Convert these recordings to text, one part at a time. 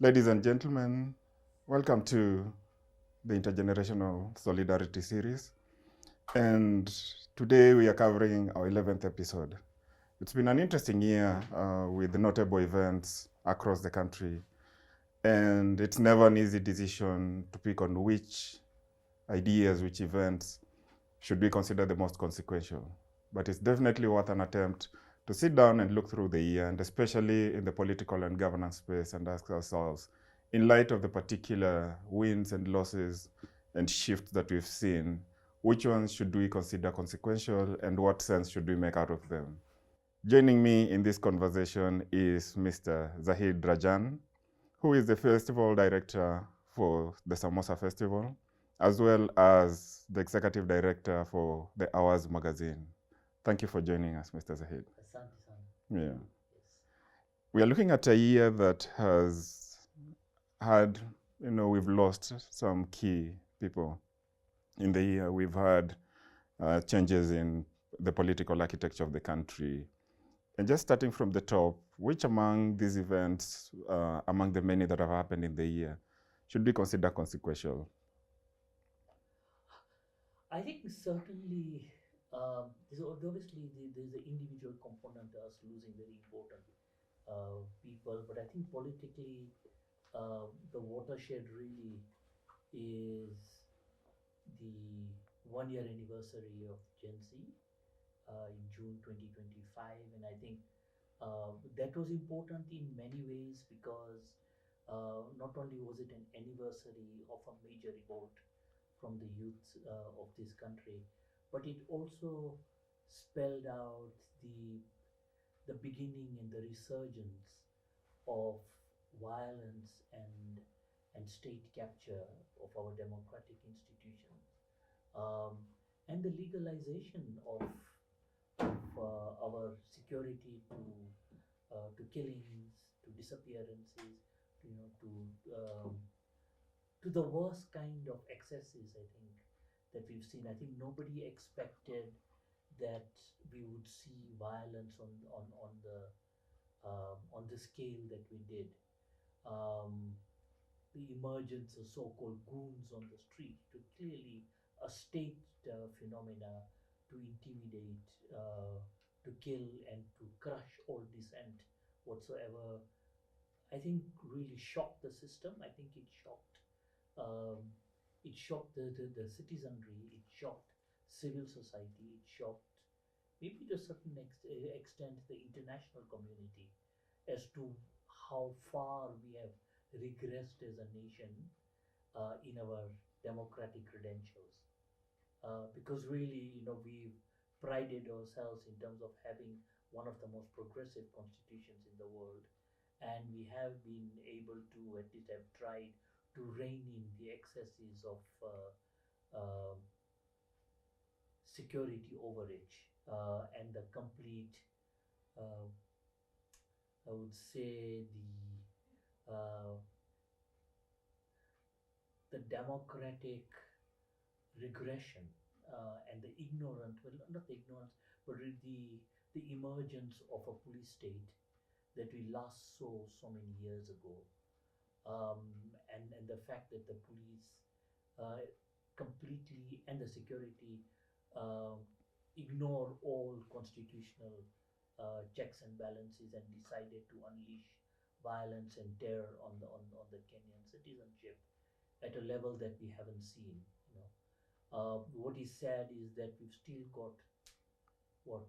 Ladies and gentlemen, welcome to the Intergenerational Solidarity Series. And today we are covering our 11th episode. It's been an interesting year with notable events across the country. And it's never an easy decision to pick on which ideas, which events should be considered the most consequential. But it's definitely worth an attempt to sit down and look through the year, and especially in the political and governance space, and ask ourselves, in light of the particular wins and losses and shifts that we've seen, which ones should we consider consequential and what sense should we make out of them? Joining me in this conversation is Mr. Zahid Rajan, who is the festival director for the Samosa Festival, as well as the executive director for the Hours magazine. Thank you for joining us, Mr. Zahid. Asante sana. Yeah. Yes. We are looking at a year that has had, we've lost some key people in the year. We've had changes in the political architecture of the country. And just starting from the top, which among these events, among the many that have happened in the year, should be considered consequential? I think certainly there's the individual component to us losing very important people, but I think politically the watershed really is the 1 year anniversary of Gen Z in June 2025, and I think that was important in many ways because not only was it an anniversary of a major revolt from the youth of this country, but it also spelled out the beginning and the resurgence of violence and state capture of our democratic institutions, um, and the legalization of our security to killings, to disappearances, to the worst kind of excesses. I think that we've seen. I think nobody expected that we would see violence on the scale that we did. Um, the emergence of so-called goons on the street to clearly a state phenomena to intimidate, to kill, and to crush all dissent whatsoever. I think really shocked the system. I think um, it shocked the citizenry. It shocked civil society. It shocked maybe to a certain extent the international community as to how far we have regressed as a nation in our democratic credentials. Because really, we prided ourselves in terms of having one of the most progressive constitutions in the world, and we have been able to, at least have tried to rein in the excesses of security overreach and the complete, uh, I would say, the democratic regression and the ignorant, well, not the ignorance, but the emergence of a police state that we last saw so many years ago, and the fact that the police uh, completely and the security uh, ignore all constitutional checks and balances and decided to unleash violence and terror on the Kenyan citizenship at a level that we haven't seen. What is sad is that we've still got what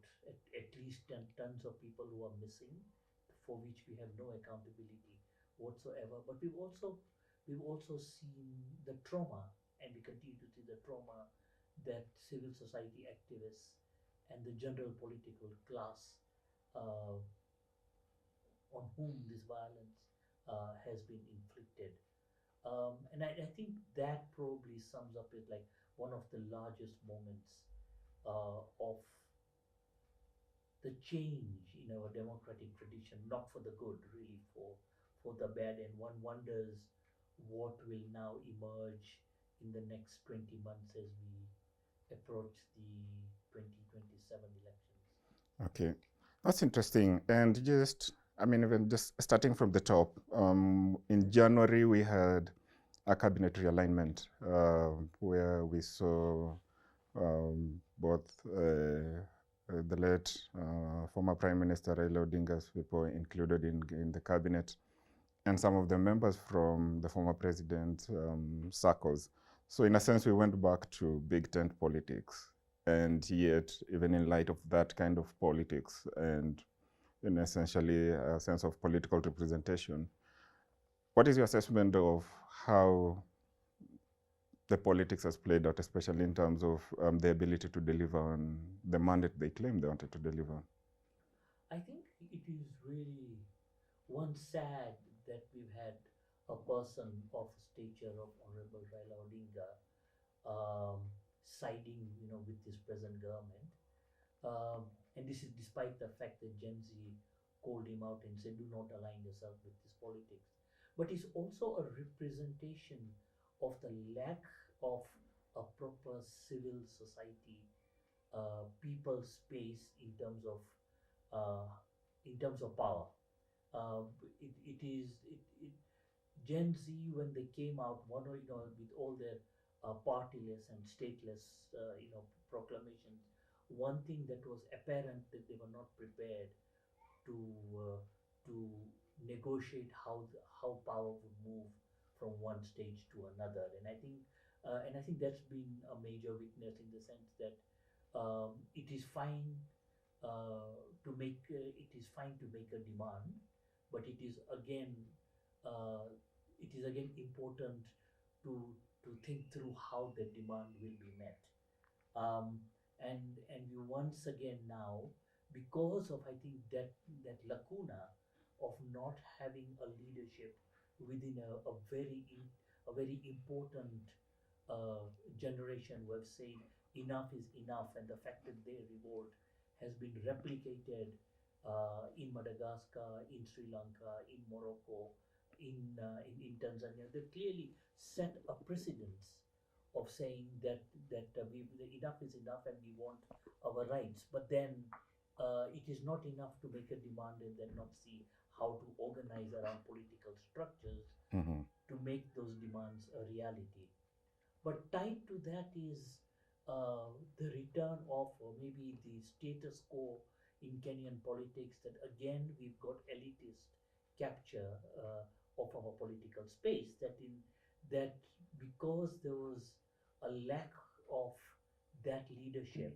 at least 10 tons of people who are missing, for which we have no accountability whatsoever. But we've also seen the trauma, and we continue to see the trauma that civil society activists and the general political class uh, on whom this violence has been inflicted. And I think that probably sums up it like one of the largest moments of the change in our democratic tradition, not for the good, really for the bad. And one wonders what will now emerge in the next 20 months as we approach the 2027 elections. Okay, that's interesting. And just I mean, even just starting from the top, in January we had a cabinet realignment where we saw both the late former Prime Minister Raila Odinga's people included in the cabinet, and some of the members from the former president's circles. So in a sense, we went back to big tent politics. And yet, even in light of that kind of politics and in essentially a sense of political representation, what is your assessment of how the politics has played out, especially in terms of the ability to deliver on the mandate they claim they wanted to deliver? I think it is really one sad that we've had a person of stature of Honorable Raila Odinga um, siding, with this present government. And this is despite the fact that Gen Z called him out and said, "Do not align yourself with this politics." But it's also a representation of the lack of a proper civil society, people space uh, in terms of power. It is it Gen Z, when they came out, with all their partyless and stateless, proclamations. One thing that was apparent that they were not prepared to uh, to negotiate how power would move from one stage to another, and I think that's been a major weakness in the sense that it is fine it is fine to make a demand, but uh, it is again important to think through how the demand will be met. um, and we once again now, because of, I think, that lacuna of not having a leadership within a very important generation who have said enough is enough, and the fact that their revolt has been replicated in Madagascar, in Sri Lanka, in Morocco, in Tanzania. They've clearly set a precedence of saying that enough is enough and we want our rights. But then it is not enough to make a demand and then not see how to organize around political structures Mm-hmm. to make those demands a reality. But tied to that is the return of, or maybe the status quo in Kenyan politics, that again we've got elitist capture of our political space. That because there was a lack of that leadership,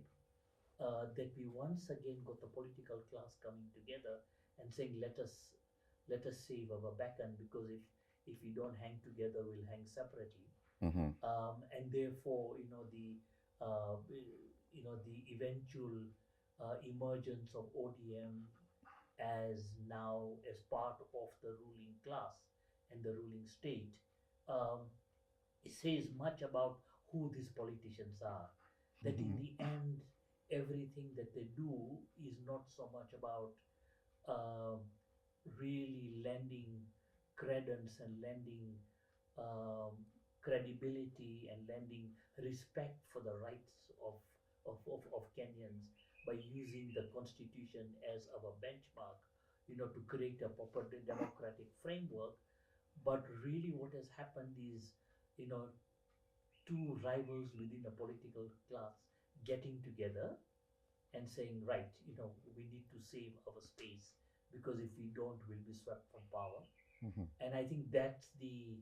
that we once again got the political class coming together and saying, let us save our back end, because if we don't hang together, we'll hang separately. Mm-hmm. And therefore, the eventual emergence of ODM as now as part of the ruling class and the ruling state, um, it says much about who these politicians are. That in the end, everything that they do is not so much about um, really lending credence and lending um, credibility and lending respect for the rights of Kenyans by using the constitution as our benchmark, to create a proper democratic framework. But really, what has happened is, you know, two rivals within a political class getting together and saying, right, we need to save our space, because if we don't, we'll be swept from power. Mm-hmm. And I think that's the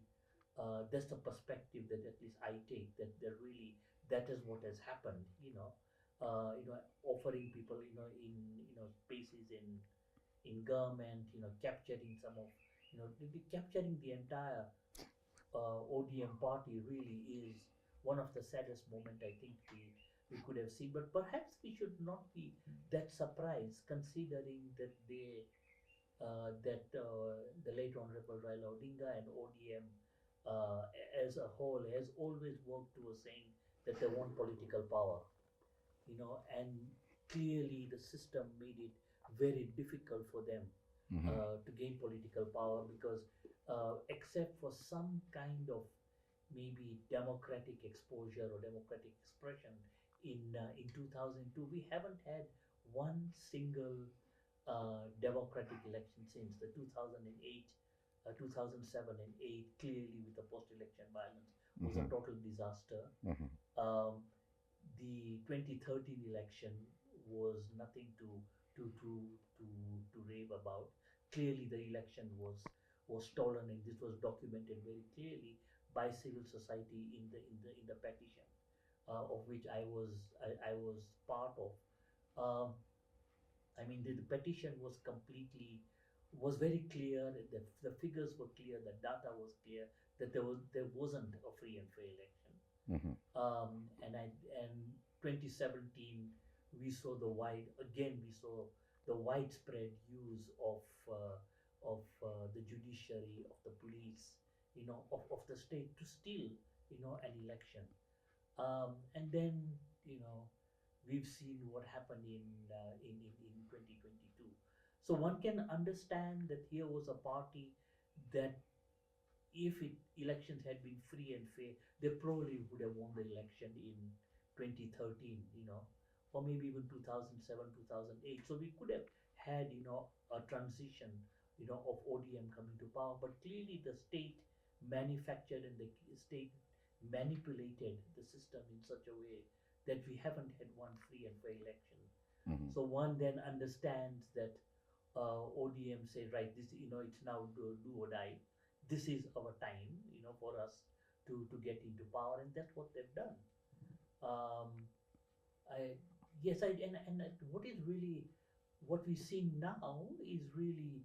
perspective that at least I take, that really that is what has happened. Offering people, spaces in government, capturing some of, capturing the entire ODM party really is one of the saddest moment I think we could have seen. But perhaps we should not be that surprised, considering that the late Honorable Raila Odinga and ODM as a whole has always worked towards saying that they want political power, and clearly the system made it very difficult for them Mm-hmm. to gain political power, because except for some kind of maybe democratic exposure or democratic expression in 2002, we haven't had one single democratic election since the 2008, 2007 and 8, clearly with the post-election violence, was a Mhm. total disaster. Mhm. Um, the 2013 election was nothing to to to to rave about. Clearly, the election was stolen, and this was documented very clearly by civil society in the petition, of which I was part of. Um, I mean, the petition was very clear. The figures were clear. The data was clear that there wasn't a free and fair election. Mhm. And 2017 we saw the widespread use of the judiciary, of the police, of the state to steal an election. And then you know we've seen what happened in 2022. So one can understand that here was a party that, if elections had been free and fair, they probably would have won the election in 2013, or maybe even 2007, 2008. So we could have had, a transition, of ODM coming to power. But clearly, the state manufactured and the state manipulated the system in such a way that we haven't had one free and fair election. Mhm. So one then understands that ODM say, right, this, it's now do or die. This is our time, for us to get into power, and that's what they've done. Um, I yes, I and what is really what we see now is really,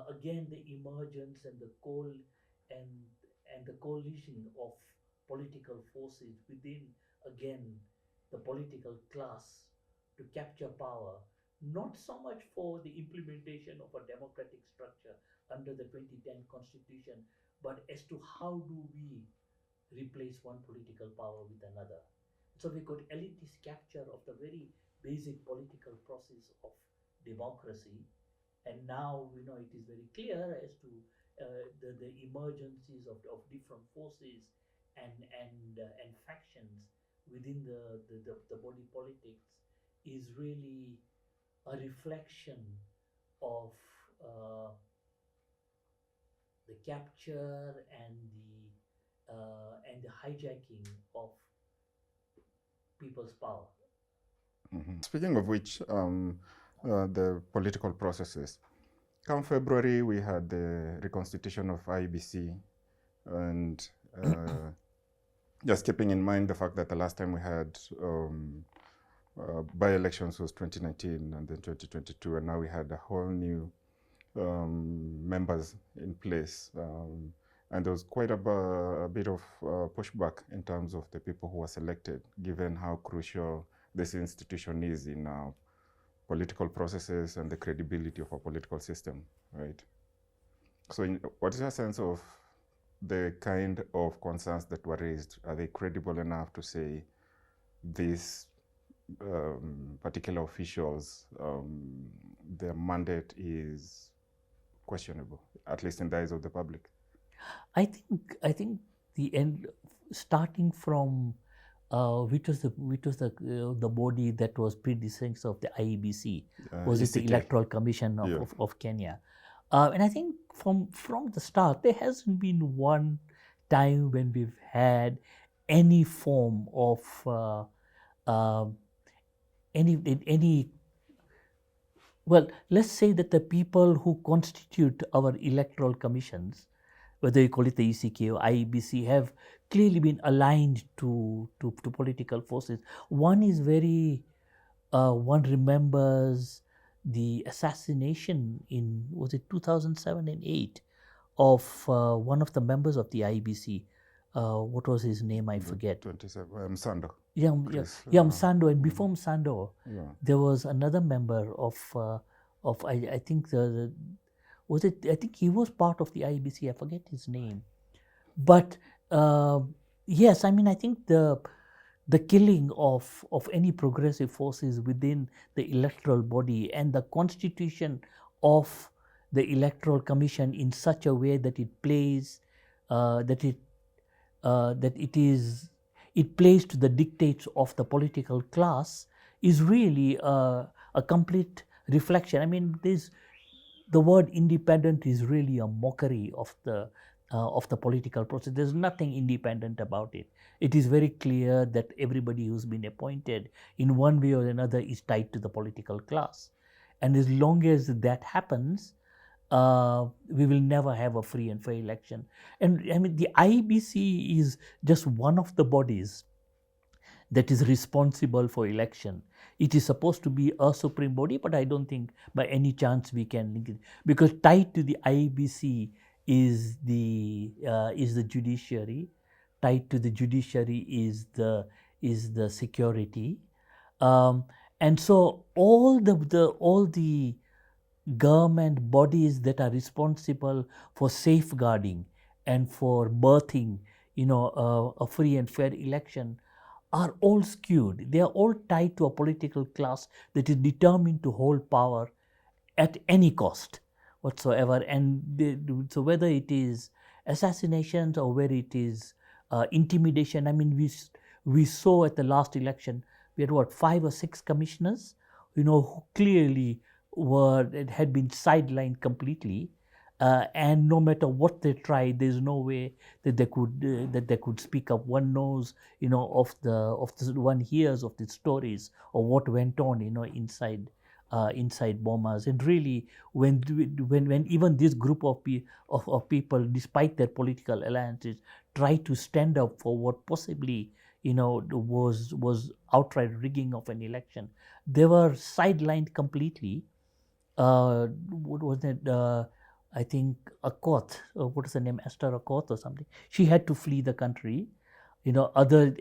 again, the emergence and the and the coalition of political forces within, again, the political class to capture power, not so much for the implementation of a democratic structure under the 2010 constitution, but as to how do we replace one political power with another. So we got elitist capture of the very basic political process of democracy, and now it is very clear as to the emergences of different forces and factions within the body politics is really a reflection of uh, the capture and the hijacking of people's power. Mhm. Speaking of which, the political processes. Come February, we had the reconstitution of IBC, and just keeping in mind the fact that the last time we had by-elections was 2019 and then 2022, and now we had a whole new members in place. And there was quite a bit of pushback in terms of the people who were selected, given how crucial this institution is in political processes and the credibility of our political system, right? So what is your sense of the kind of concerns that were raised? Are they credible enough to say these particular officials, their mandate is questionable, at least in the eyes of the public? I think the end, starting from which was the body that was predecessor of the IEBC? Was it the ECK. Electoral Commission Yeah. of Kenya? And I think from the start, there hasn't been one time when we've had any form of uh, any well, let's say that the people who constitute our electoral commissions, whether you call it the ECK or IEBC, have clearly been aligned to political forces. One is one remembers the assassination in, was it 2007 and 8, of one of the members of the IEBC. What was his name? I forget. 27, Sando. Yeah, Chris, Msando, and before Msando, yeah. there was another member of I think was it, I think he was part of the IBC. I forget his name, but yes, I mean, I think the killing of any progressive forces within the electoral body and the constitution of the electoral commission in such a way that it plays that it that it plays to the dictates of the political class is really a complete reflection. I mean, the word independent is really a mockery of the political process. There's nothing independent about it. It is very clear that everybody who's been appointed in one way or another is tied to the political class, and as long as that happens, we will never have a free and fair election. And I mean, the IBC is just one of the bodies that is responsible for election. It is supposed to be a supreme body, but I don't think by any chance we can link it, because tied to the IBC is the judiciary. Tied to the judiciary is the security, um, and so all the government bodies that are responsible for safeguarding and for birthing, a free and fair election are all skewed. They are all tied to a political class that is determined to hold power at any cost whatsoever. And so whether it is assassinations or whether it is intimidation, I mean, we saw at the last election, we had what, 5 or 6 commissioners, who clearly had been sidelined completely. And no matter what they tried, there's no way that they could speak up. One knows, one hears of the stories of what went on, inside bombers. And really, when even this group of people, despite their political alliances, try to stand up for what possibly was outright rigging of an election, they were sidelined completely. What was it? I think Akot, what is her name? Esther Akot or something. She had to flee the country. Other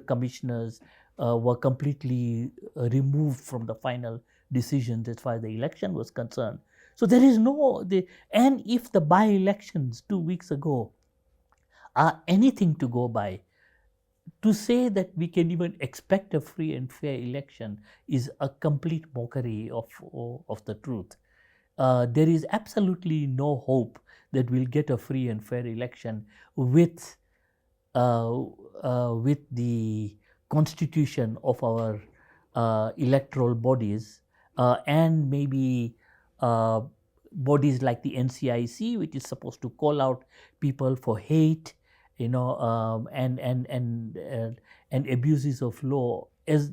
commissioners were completely removed from the final decisions as far as the election was concerned. So there is and if the by-elections 2 weeks ago are anything to go by, to say that we can even expect a free and fair election is a complete mockery of the truth. There is absolutely no hope that we'll get a free and fair election with the constitution of our electoral bodies, and maybe bodies like the NCIC, which is supposed to call out people for hate, and abuses of law, as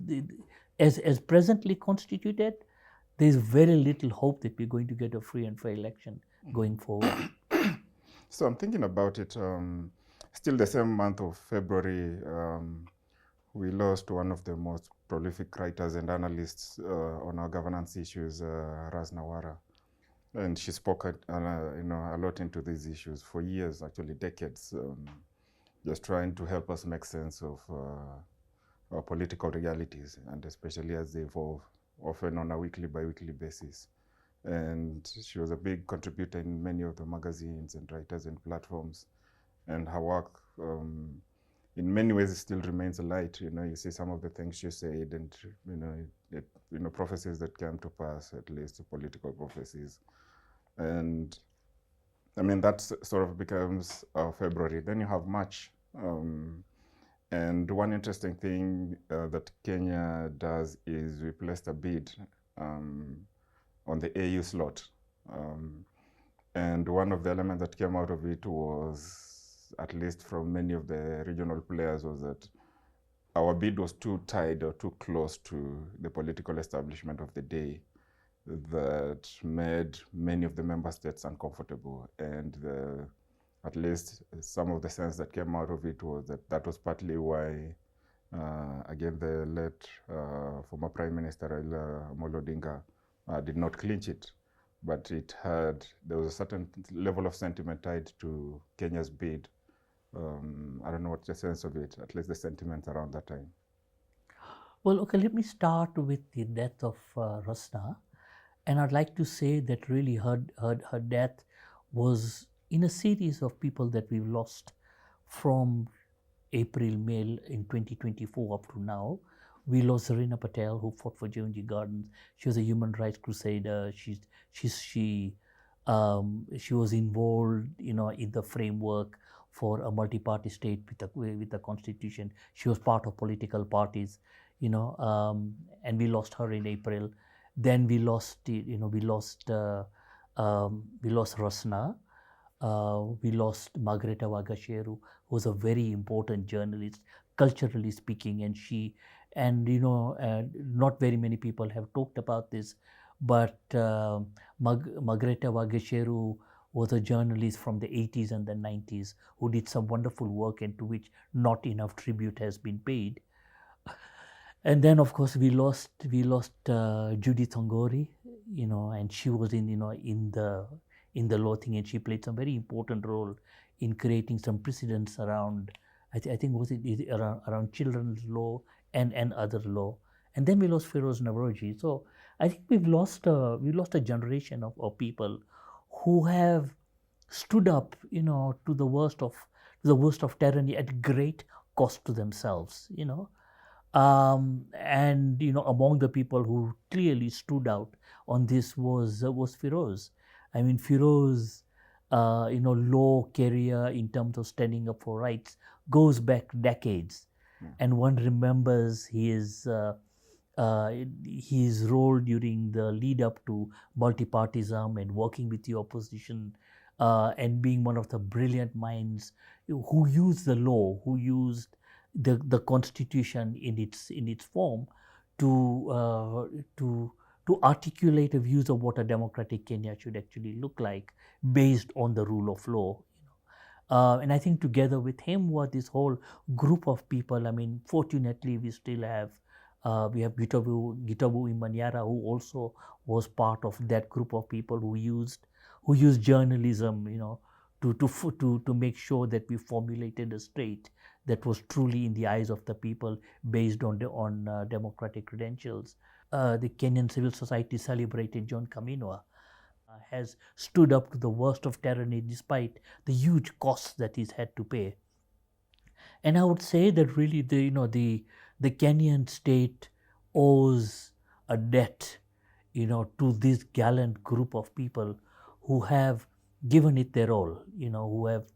presently constituted. There's very little hope that we're going to get a free and fair election going forward. So I'm thinking about it. Still the same month of February, we lost one of the most prolific writers and analysts on our governance issues, Ras Nawara. And she spoke a lot into these issues for years, actually decades, just trying to help us make sense of our political realities, and especially as they evolve, often on a weekly by weekly basis. And she was a big contributor in many of the magazines and writers and platforms. And her work, in many ways, still remains a light. You see some of the things she said, and prophecies that came to pass, at least political prophecies. And I mean, that sort of becomes February. Then you have March. And one interesting thing that Kenya does is we placed a bid on the AU slot. And one of the elements that came out of it was, at least from many of the regional players, was that our bid was too tied or too close to the political establishment of the day, that made many of the member states uncomfortable. And at least some of the sense that came out of it was that was partly why, again, the late former Prime Minister Raila Amolo Odinga did not clinch it. But there was a certain level of sentiment tied to Kenya's bid. I don't know what's your sense of it, at least the sentiment around that time. Well, okay, let me start with the death of Rasna. And I'd like to say that really her death was in a series of people that we've lost from April, May in 2024 up to now. We lost Zarina Patel, who fought for Jaunji Gardens. She was a human rights crusader. She was involved, in the framework for a multi-party state with a constitution. She was part of political parties, and we lost her in April. Then we lost, we lost Rasna. We lost Margareta Wagasheru, who was a very important journalist, culturally speaking, and not very many people have talked about this, but Margareta Wagasheru was a journalist from the 80s and the 90s who did some wonderful work and to which not enough tribute has been paid. And then of course we lost Judy Thongori, and she was in the law thing, and she played some very important role in creating some precedents around, I think was it around children's law and other law. And then we lost Feroz Navroji. So I think we lost a generation of people who have stood up, to the worst of tyranny at great cost to themselves. And among the people who clearly stood out on this was Firoz. I mean, Firoz, law career in terms of standing up for rights goes back decades, and one remembers his role during the lead up to multipartyism and working with the opposition, and being one of the brilliant minds who used the law, who used the constitution in its form to to articulate the views of what a democratic Kenya should actually look like based on the rule of law. And I think together with him were this whole group of people. I mean, fortunately, we have Gitabu Imanyara, who also was part of that group of people who used journalism, to make sure that we formulated a state that was truly in the eyes of the people based on democratic credentials. The Kenyan civil society celebrated John Kaminwa, has stood up to the worst of tyranny despite the huge costs that he's had to pay. And I would say that really the Kenyan state owes a debt, to this gallant group of people who have given it their all, who have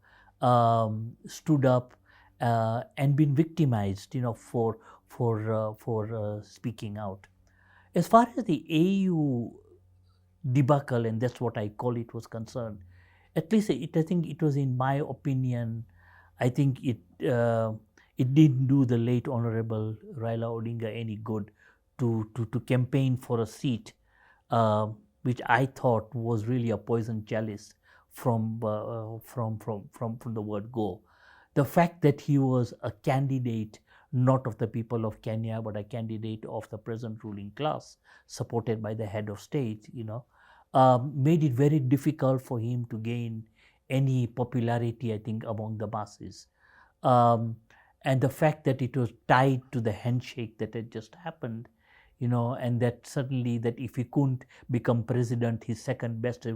stood up and been victimized, for speaking out. As far as the AU debacle, and that's what I call it, was concerned, at least I think it was, in my opinion, I think it didn't do the late Honorable Raila Odinga any good to campaign for a seat, which I thought was really a poison chalice from the word go. The fact that he was a candidate not of the people of Kenya, but a candidate of the present ruling class, supported by the head of state, made it very difficult for him to gain any popularity, I think, among the masses. Um, and the fact that it was tied to the handshake that had just happened, and that suddenly that if he couldn't become president, his second best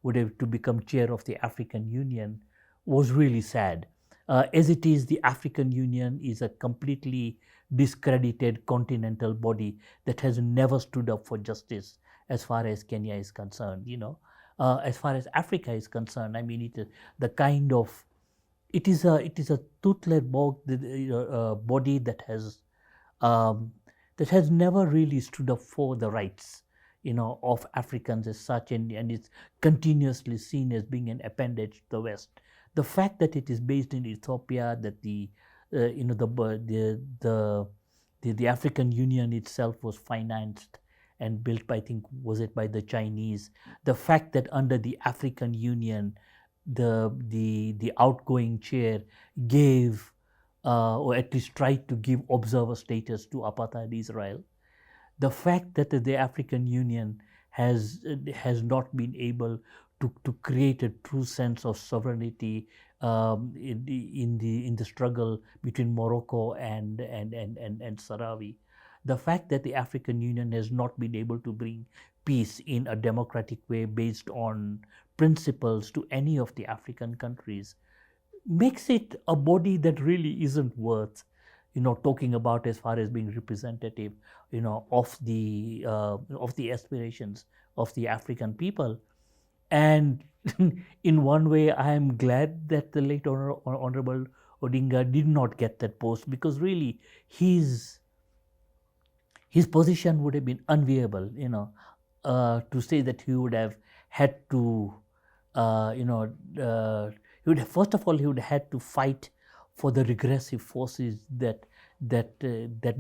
would have to become chair of the African Union, was really sad. As it is, the African Union is a completely discredited continental body that has never stood up for justice as far as Kenya is concerned. As far as Africa is concerned, I mean, the kind of it is a toothless body um, that has never really stood up for the rights, of Africans as such, and it's continuously seen as being an appendage to the West. The fact that it is based in Ethiopia, that the African Union itself was financed and built by, I think, was it by the Chinese? The fact that under the African Union, the outgoing chair gave, or at least tried to give, observer status to apartheid Israel. The fact that the African Union has not been able to create a true sense of sovereignty, in the struggle between Morocco and Sahrawi. The fact that the African Union has not been able to bring peace in a democratic way based on principles to any of the African countries makes it a body that really isn't worth, talking about as far as being representative, of the aspirations of the African people. And in one way, I am glad that the late Honorable Odinga did not get that post, because really his position would have been unviable, to say that he would have had to, you know, he would have, first of all, he would have had to fight for the regressive forces that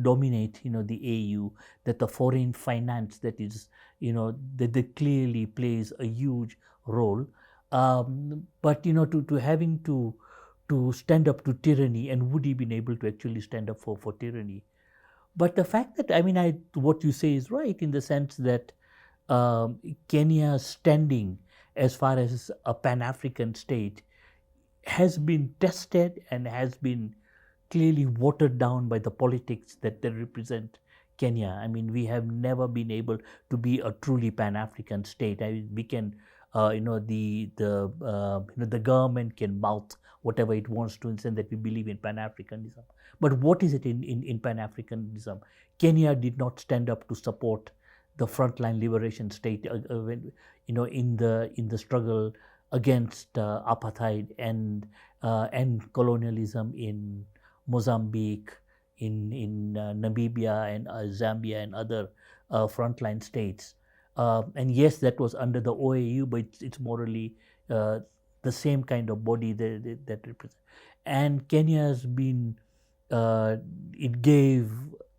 dominate, the AU, that the foreign finance that is, that clearly plays a huge role. But to having to stand up to tyranny, and would he been able to actually stand up for tyranny? But the fact that, I mean, what you say is right in the sense that Kenya's standing as far as a Pan-African state has been tested and has been clearly watered down by the politics that they represent Kenya. I mean, we have never been able to be a truly Pan-African state. We can, the government can mouth whatever it wants to and say that we believe in Pan-Africanism. But what is it in Pan-Africanism? Kenya did not stand up to support the frontline liberation state, in the struggle against apartheid and colonialism in Mozambique, in Namibia and Zambia and other frontline states. And yes, that was under the OAU, but it's morally the same kind of body that represents. And Kenya has been, it gave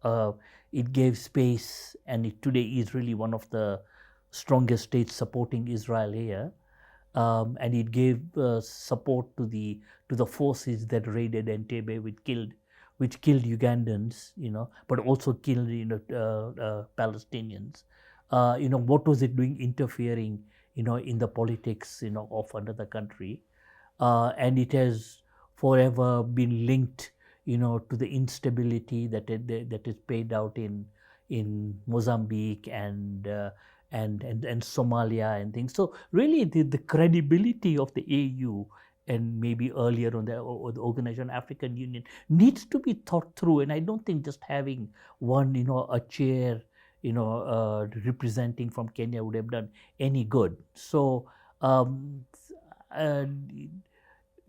uh, it gave space, and it today is really one of the strongest states supporting Israel here. And it gave support to the forces that raided Entebbe, which killed Ugandans, but also killed Palestinians. What was it doing, interfering, in the politics, of another country, and it has forever been linked, to the instability that is played out in Mozambique and Somalia and things. So really, the credibility of the AU and maybe earlier on or the Organization African Union needs to be thought through. And I don't think just having one, a chair, representing from Kenya would have done any good. So uh,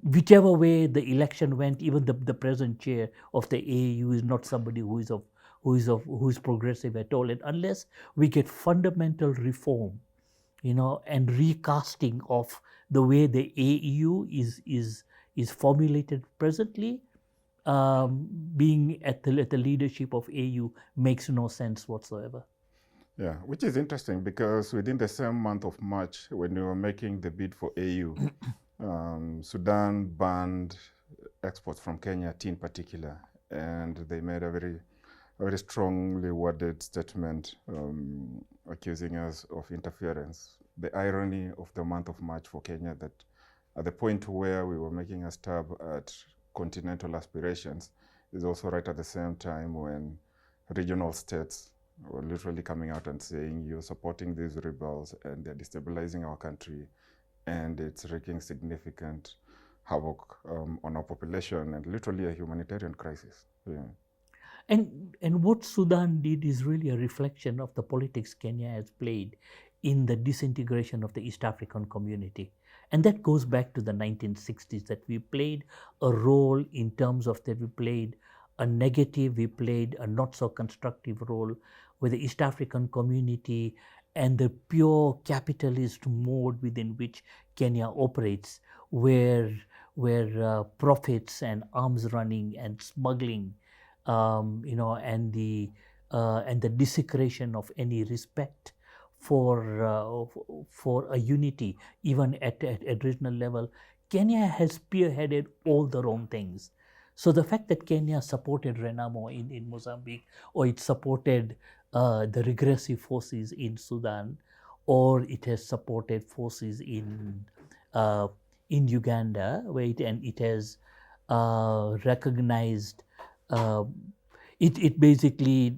whichever way the election went, even the present chair of the AU is not somebody who is progressive at all. And unless we get fundamental reform, and recasting of the way the AU is formulated presently, being at the leadership of AU makes no sense whatsoever. Yeah, which is interesting because within the same month of March, when we were making the bid for AU, Sudan banned exports from Kenya, tea in particular, and they made a very strongly worded statement accusing us of interference. The irony of the month of March for Kenya, that at the point where we were making a stab at continental aspirations, is also right at the same time when regional states were literally coming out and saying, you're supporting these rebels and they're destabilizing our country, and it's wreaking significant havoc on our population and literally a humanitarian crisis. Yeah. And what Sudan did is really a reflection of the politics Kenya has played in the disintegration of the East African community. And that goes back to the 1960s, that we played a role in terms of that we played a negative, we played a not so constructive role with the East African community and the pure capitalist mode within which Kenya operates, where profits and arms running and smuggling, and the desecration of any respect for a unity, even at regional level. Kenya has spearheaded all the wrong things. So the fact that Kenya supported Renamo in Mozambique, or it supported the regressive forces in Sudan, or it has supported forces in Uganda, where it has recognized, it basically,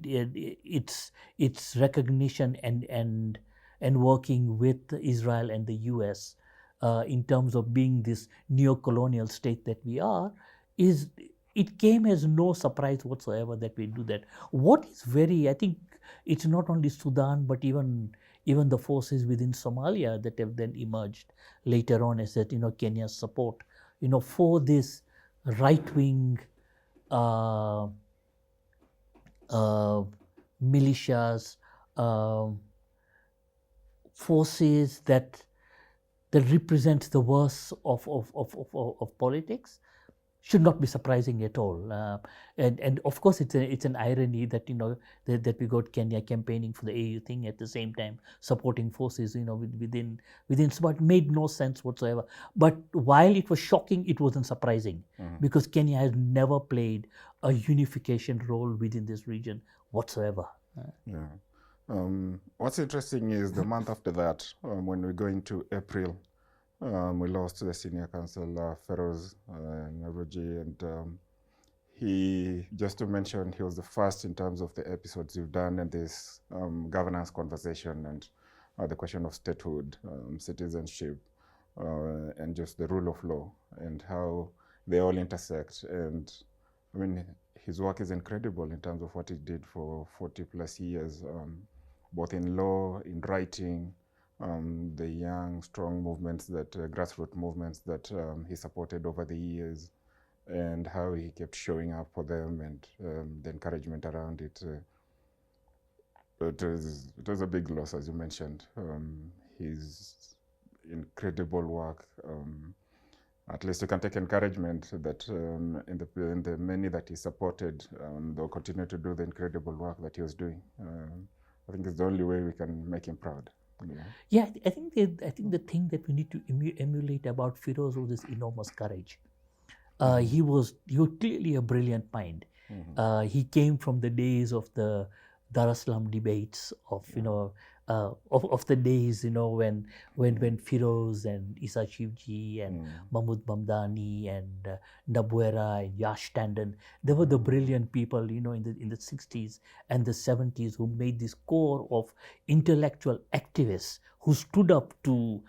its recognition and working with Israel and the US in terms of being this neo-colonial state that we are, it came as no surprise whatsoever that we do that. What is I think it's not only Sudan, but even the forces within Somalia that have then emerged later on as that, Kenya's support, for this right-wing militias, forces that represent the worst of politics should not be surprising at all. And of course, it's an irony that that we got Kenya campaigning for the AU thing at the same time supporting forces within SWAT made no sense whatsoever. But while it was shocking, it wasn't surprising because Kenya has never played a unification role within this region whatsoever. Yeah. What's interesting is the month after that, when we go into April, we lost the senior council, Feroz Naroji, and he, just to mention, he was the first in terms of the episodes you've done in this governance conversation and the question of statehood, citizenship, and just the rule of law and how they all intersect. And I mean, his work is incredible in terms of what he did for 40 plus years, both in law, in writing, the young, strong movements that, grassroots movements that he supported over the years, and how he kept showing up for them and the encouragement around it. It was a big loss, as you mentioned. His incredible work, at least you can take encouragement that in the many that he supported, they'll continue to do the incredible work that he was doing. I think it's the only way we can make him proud. Yeah, I think the thing that we need to emulate about Firoz was this enormous courage. He was clearly a brilliant mind. He came from the days of the Dar es Salaam debates of of the days when Firoz and Isa Shivji and Mahmoud Mamdani and Nabwera and Yash Tandon, they were the brilliant people in the 60s and the 70s who made this core of intellectual activists who stood up to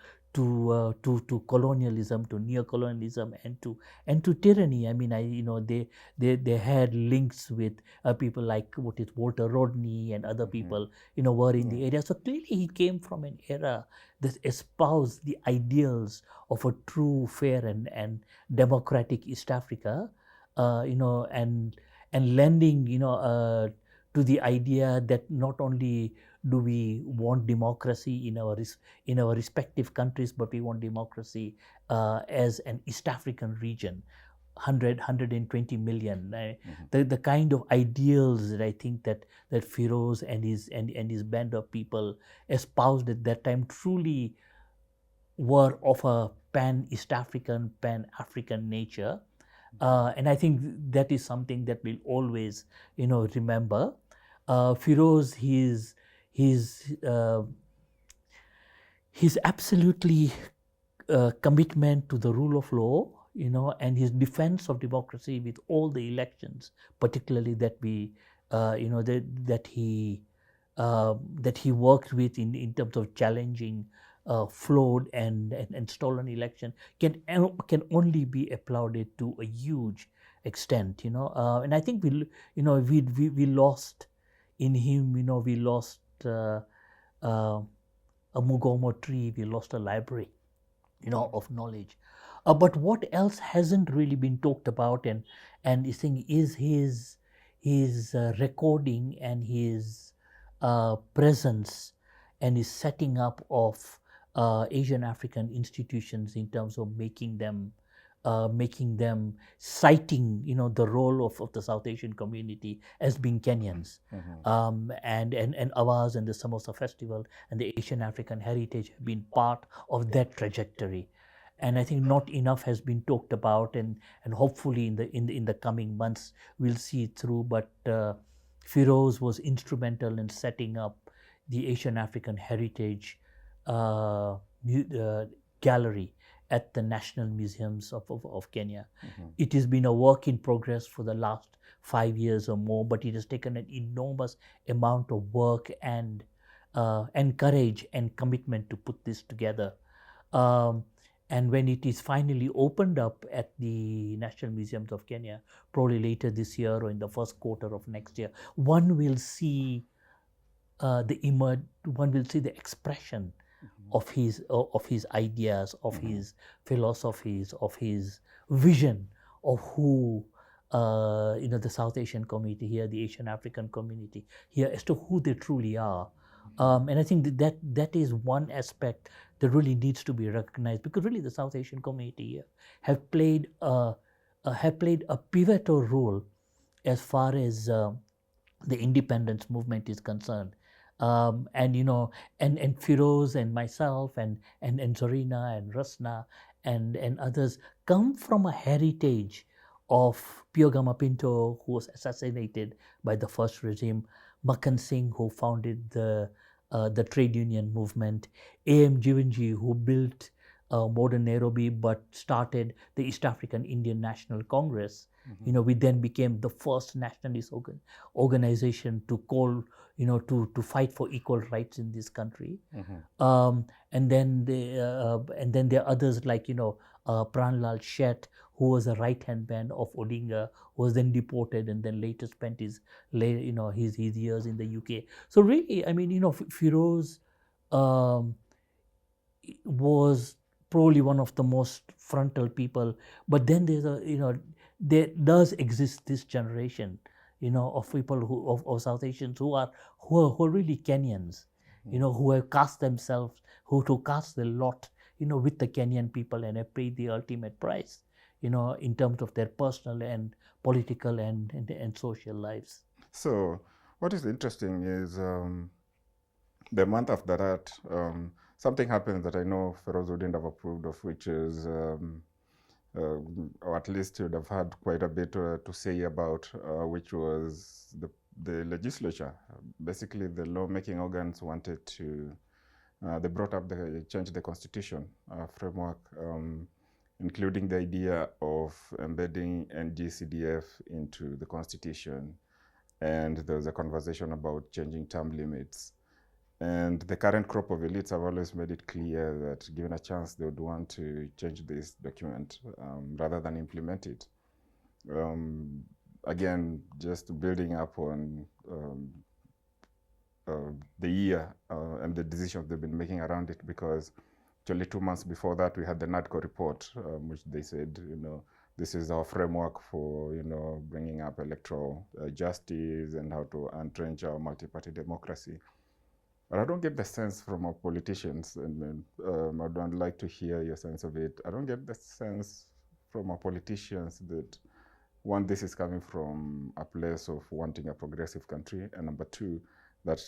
colonialism, to neo-colonialism, and to tyranny. I mean, they had links with people like Walter Rodney and other people were in the area. So clearly, he came from an era that espoused the ideals of a true, fair, and democratic East Africa. And lending to the idea that not only do we want democracy in our respective countries, but we want democracy as an East African region, 120 million. The kind of ideals that I think that Firoz and his band of people espoused at that time truly were of a pan-East African, pan-African nature. And I think that is something that we'll always remember. Firoz, his absolutely commitment to the rule of law, and his defense of democracy with all the elections, particularly that that he worked with in terms of challenging flawed and stolen election, can only be applauded to a huge extent. And I think we lost in him. We lost a Mugomo tree. We lost a library, of knowledge. But what else hasn't really been talked about and I think is his recording and his presence and his setting up of Asian African institutions in terms of making them citing the role of the South Asian community as being Kenyans. And Awaz and the Samosa Festival and the Asian African heritage have been part of that trajectory. And I think not enough has been talked about, and hopefully in the coming months we'll see it through. But Firoz was instrumental in setting up the Asian African Heritage Gallery at the National Museums of Kenya. It has been a work in progress for the last 5 years or more, but it has taken an enormous amount of work and courage and commitment to put this together. And when it is finally opened up at the National Museums of Kenya, probably later this year or in the first quarter of next year, one will see the expression of his ideas, of his philosophies, of his vision of who the South Asian community here, the Asian African community here, as to who they truly are. And I think that is one aspect that really needs to be recognized, because really the South Asian community here have played a pivotal role as far as the independence movement is concerned. And and Firoz and myself and Zarina and Rasna and others come from a heritage of Piogama Pinto, who was assassinated by the first regime, Makan Singh, who founded the trade union movement, A.M. Jivanji, who built modern Nairobi but started the East African Indian National Congress. We then became the first nationalist organization to call, to fight for equal rights in this country. And then there are others like, Pranlal Shet, who was a right-hand man of Odinga, who was then deported and then later spent his years in the UK. So really, I mean, Firoz um, was probably one of the most frontal people. But then there does exist this generation, of people of South Asians who are really Kenyans, who have cast themselves, who to cast their lot, with the Kenyan people, and have paid the ultimate price, in terms of their personal and political and social lives. So, what is interesting is the month after that, something happened that I know Feroz wouldn't have approved of, which is, or at least he would have had quite a bit to say about, which was the legislature. Basically, the lawmaking organs wanted to, they brought up changed the constitution framework, including the idea of embedding NGCDF into the constitution. And there was a conversation about changing term limits. And the current crop of elites have always made it clear that given a chance, they would want to change this document rather than implement it. Again, just building up on the year and the decisions they've been making around it, because actually 2 months before that, we had the NADCO report, which they said, this is our framework for, bringing up electoral justice and how to entrench our multi-party democracy. But I don't get the sense from our politicians, and I'd like to hear your sense of it. I don't get the sense from our politicians that, one, this is coming from a place of wanting a progressive country, and number two, that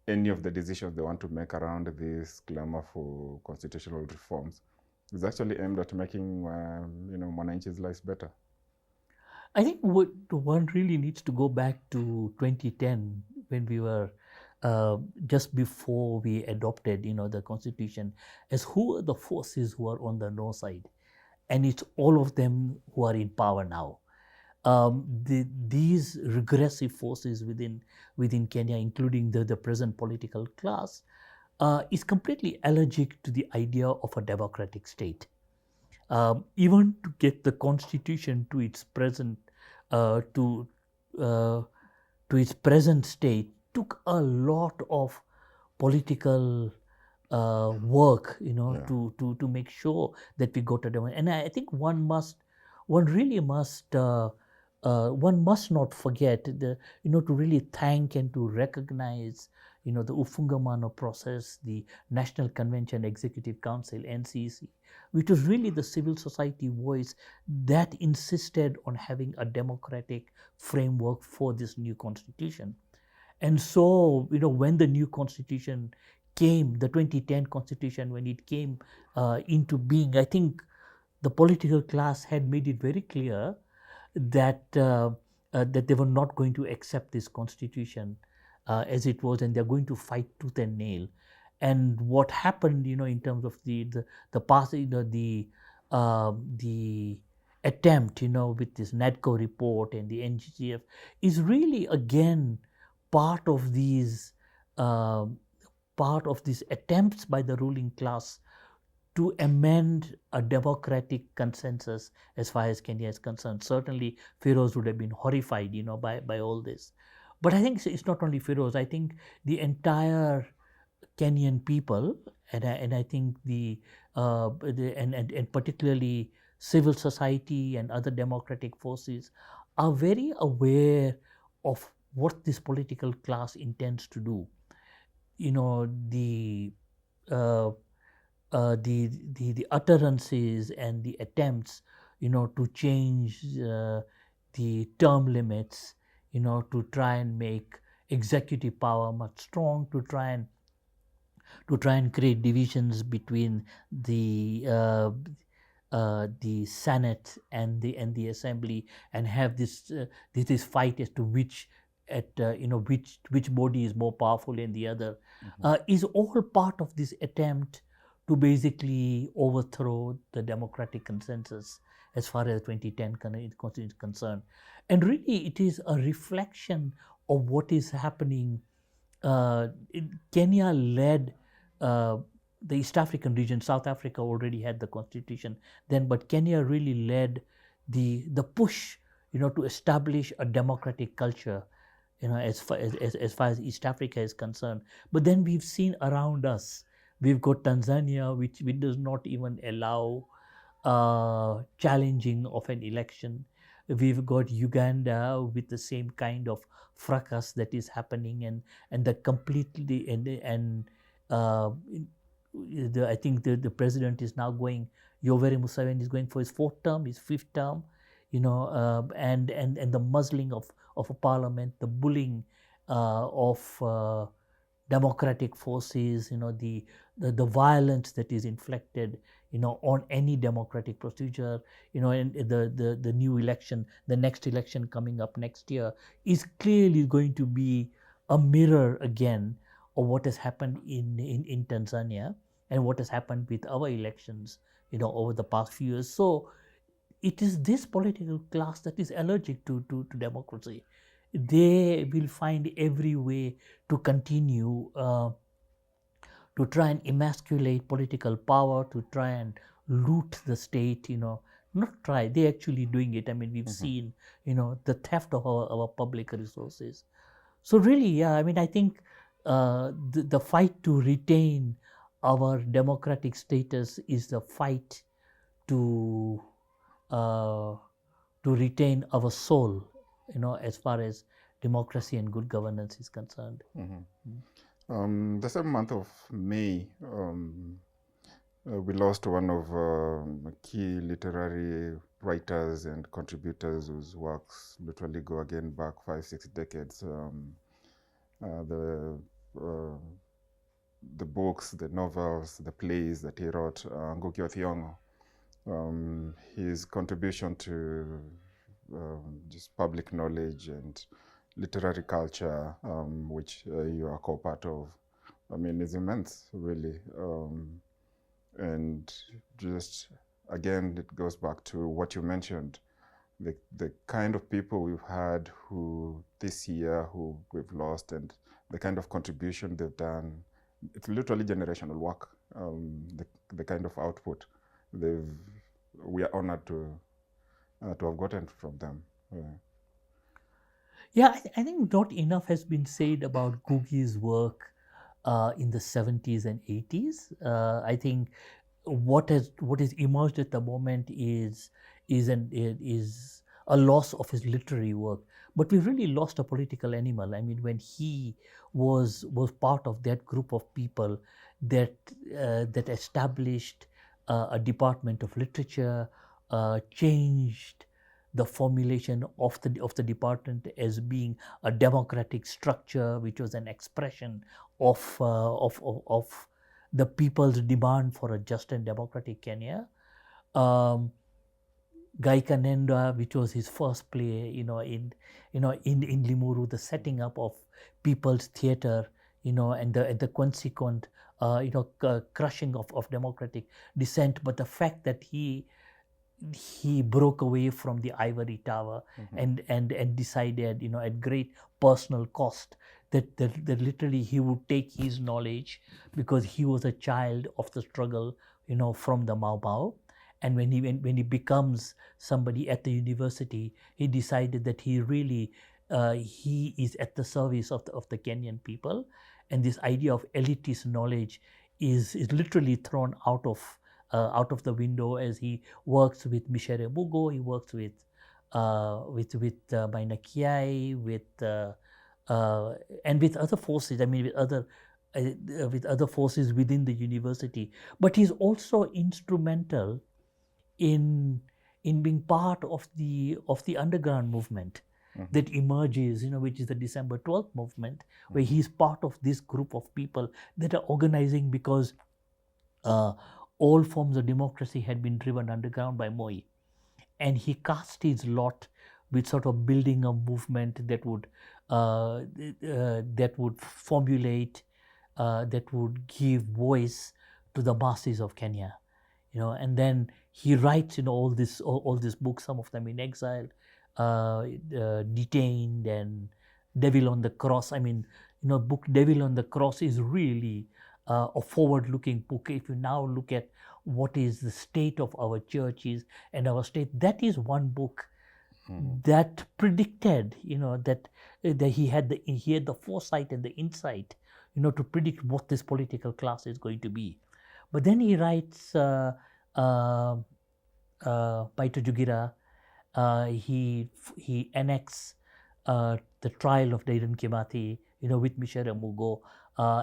any of the decisions they want to make around this clamor for constitutional reforms is actually aimed at making, Mwananchi's lives better. I think one really needs to go back to 2010, when we were just before we adopted, the constitution, as who are the forces who are on the no side, and it's all of them who are in power now. These regressive forces within Kenya, including the present political class, is completely allergic to the idea of a democratic state. Even to get the constitution to its present to its present state took a lot of political work, Yeah. to make sure that we got a democracy. And I think one really must one must not forget to really thank and to recognize the Ufungamano process, the National Convention Executive Council, NCC, which was really the civil society voice that insisted on having a democratic framework for this new constitution. And so, when the new constitution came, the 2010 constitution, when it came into being, I think the political class had made it very clear that that they were not going to accept this constitution as it was, and they're going to fight tooth and nail. And what happened, in terms of the past, the attempt, with this NADCO report and the NGCF, is really again part of these attempts by the ruling class to amend a democratic consensus as far as Kenya is concerned. Certainly, Feroz would have been horrified, by all this. But I think it's not only Feroz. I think the entire Kenyan people, and I think and particularly civil society and other democratic forces, are very aware of what this political class intends to do. you know, uh, the utterances and the attempts, to change the term limits, to try and make executive power much strong, to try and create divisions between the Senate and the Assembly, and have this fight as to which body is more powerful than the other, is all part of this attempt to basically overthrow the democratic consensus as far as 2010 Constitution is concerned. And really, it is a reflection of what is happening. Kenya led uh, the East African region. South Africa already had the constitution then, but Kenya really led the push, to establish a democratic culture, as far as East Africa is concerned. But then we've seen around us, we've got Tanzania, which does not even allow challenging of an election. We've got Uganda with the same kind of fracas that is happening, and the completely and I think the president is now going. Yoweri Museveni is going for his fourth term, his fifth term, and the muzzling of a parliament, the bullying of democratic forces, the violence that is inflicted, on any democratic procedure, and the new election, the next election coming up next year, is clearly going to be a mirror again of what has happened in Tanzania, and what has happened with our elections, over the past few years. So it is this political class that is allergic to democracy. They will find every way to continue to try and emasculate political power, to try and loot the state, not try, they actually doing it. I mean, we've seen, the theft of our public resources. So really, yeah, I mean, I think the fight to retain our democratic status is the fight to uh, to retain our soul, as far as democracy and good governance is concerned. The same month of May, we lost one of key literary writers and contributors whose works literally go again back 5-6 decades. The books, the novels, the plays that he wrote, Ngugi wa Thiong'o. His contribution to just public knowledge and literary culture, which you are co-part of, I mean, is immense, really. And just, again, it goes back to what you mentioned, the kind of people we've had who this year who we've lost, and the kind of contribution they've done. It's literally generational work, the kind of output we are honored to have gotten from them. Yeah, I think not enough has been said about Gugi's work in the 70s and 80s. I think what is emerged at the moment is a loss of his literary work. But we really lost a political animal. I mean, when he was part of that group of people that established a department of literature, changed the formulation of the department as being a democratic structure, which was an expression of the people's demand for a just and democratic Kenya. Gaika Nenda, which was his first play, in Limuru, the setting up of people's theatre, and the consequent, crushing of democratic dissent. But the fact that he broke away from the ivory tower, and decided, at great personal cost, that literally he would take his knowledge, because he was a child of the struggle, from the Mau Mau. And when he becomes somebody at the university, he decided that he really he is at the service of the Kenyan people, and this idea of elitist knowledge is literally thrown out of the window, as he works with Michere Mugo, he works with Maina Kiai, and with other forces. I mean, with other with other forces within the university. But he's also instrumental in being part of the underground movement that emerges, which is the December 12th movement, where he's part of this group of people that are organizing because uh, all forms of democracy had been driven underground by Moi, and he cast his lot with sort of building a movement that would formulate, that would give voice to the masses of Kenya, and then he writes, all these books, some of them in exile, Detained and Devil on the Cross. I mean, book Devil on the Cross is really a forward-looking book. If you now look at what is the state of our churches and our state, that is one book that predicted, that he had the foresight and the insight, to predict what this political class is going to be. But then he writes Paito Jugira. He annexed the trial of Daidan Kimathi, with Mishera Mugo,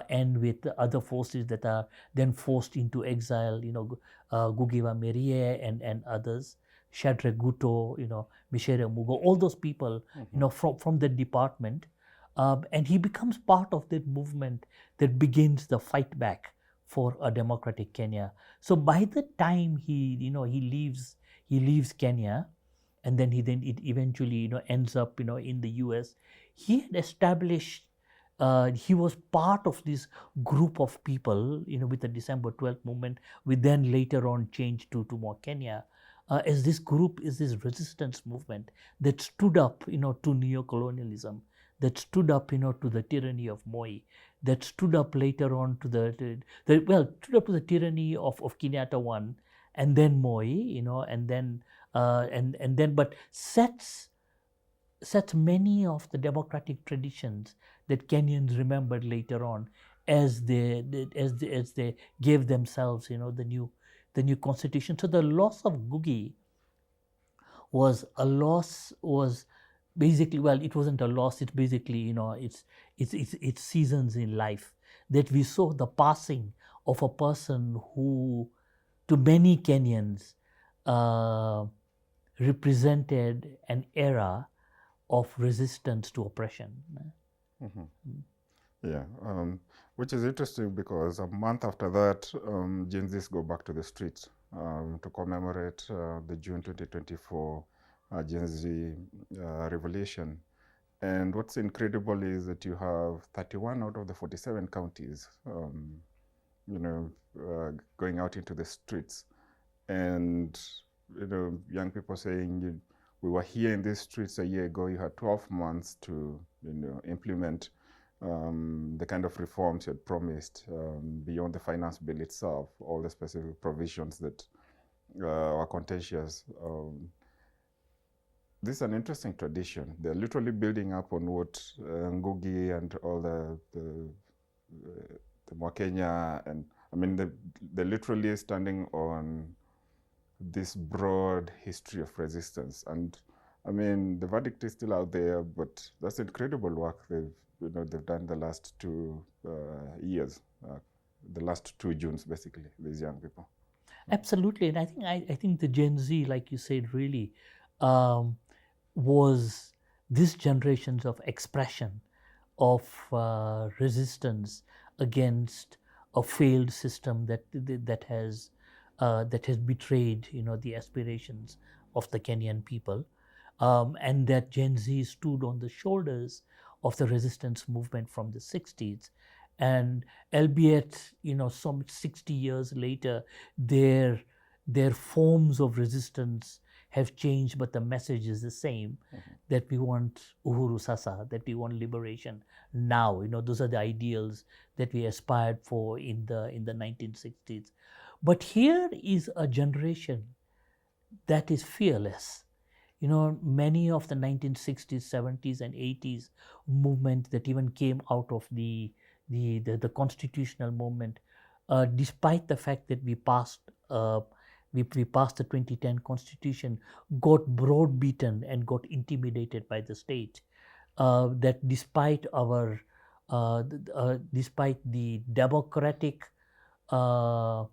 and with other forces that are then forced into exile, Gugiwa Merie and others, Shadre Guto, Mishera Mugo, all those people, from the department. And he becomes part of that movement that begins the fight back for a democratic Kenya. So by the time he leaves Kenya, and then it eventually ends up in the US. He had established. He was part of this group of people, with the December 12th movement. We then later on changed to more Kenya. As this group is this resistance movement that stood up, to neocolonialism, that stood up, to the tyranny of Moi, that stood up later on to stood up to the tyranny of Kenyatta one, and then Moi, and then but sets many of the democratic traditions that Kenyans remembered later on as they gave themselves, the new constitution. So the loss of Gugi was basically, well, it wasn't a loss. It's basically, it's seasons in life that we saw the passing of a person who, to many Kenyans, represented an era of resistance to oppression. Yeah, which is interesting because a month after that, Gen Zs go back to the streets to commemorate the June 2024 Gen Z revolution. And what's incredible is that you have 31 out of the 47 counties, going out into the streets, and young people saying, we were here in these streets a year ago. You had 12 months to implement the kind of reforms you had promised, beyond the finance bill itself, all the specific provisions that are contentious. This is an interesting tradition. They're literally building up on what Ngugi and all the Mwakenya, and I mean, they're literally standing on this broad history of resistance. And I mean, the verdict is still out there, but that's incredible work they've done the last 2 years, the last 2 Junes, basically, these young people. Absolutely, and I think the Gen Z, like you said, really was this generations of expression of resistance against a failed system that has betrayed the aspirations of the Kenyan people, and that Gen Z stood on the shoulders of the resistance movement from the 60s. And albeit some 60 years later, their forms of resistance have changed, but the message is the same, that we want Uhuru Sasa, that we want liberation now. Those are the ideals that we aspired for in the 1960s. But here is a generation that is fearless. Many of the 1960s, 70s, and 80s movement that even came out of the constitutional movement, despite the fact that we passed the 2010 constitution, got browbeaten and got intimidated by the state. That despite our despite the democratic uh,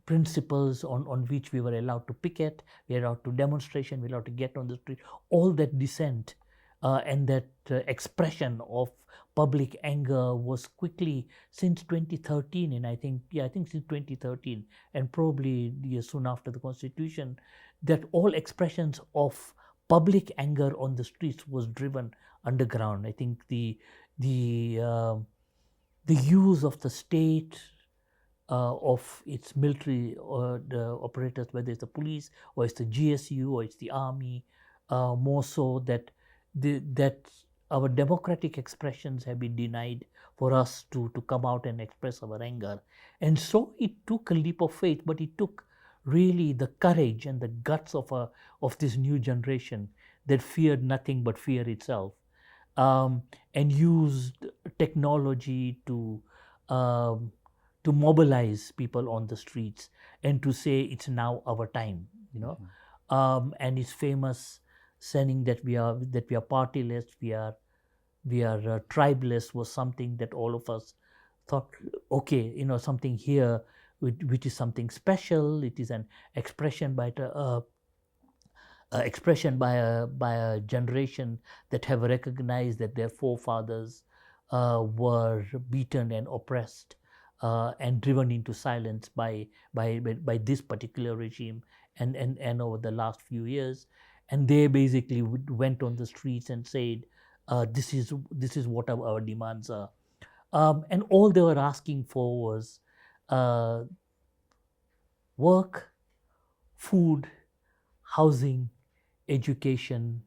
principles on which we were allowed to picket, we were allowed to demonstration, we were allowed to get on the street, all that dissent and that expression of public anger was quickly since 2013, and I think since 2013, and probably soon after the Constitution, that all expressions of public anger on the streets was driven underground. I think the use of the state of its military the operators, whether it's the police or it's the GSU or it's the army, more so that our democratic expressions have been denied for us to come out and express our anger. And so it took a leap of faith, but it took really the courage and the guts of this new generation that feared nothing but fear itself, and used technology um, to mobilize people on the streets and to say it's now our time, you know. And his famous saying that we are partyless, we are tribeless, was something that all of us thought, okay, something here which is something special. It is an expression by a generation that have recognized that their forefathers were beaten and oppressed and driven into silence by this particular regime, and over the last few years, and they basically went on the streets and said, this is what our demands are, and all they were asking for was uh, work, food, housing, education,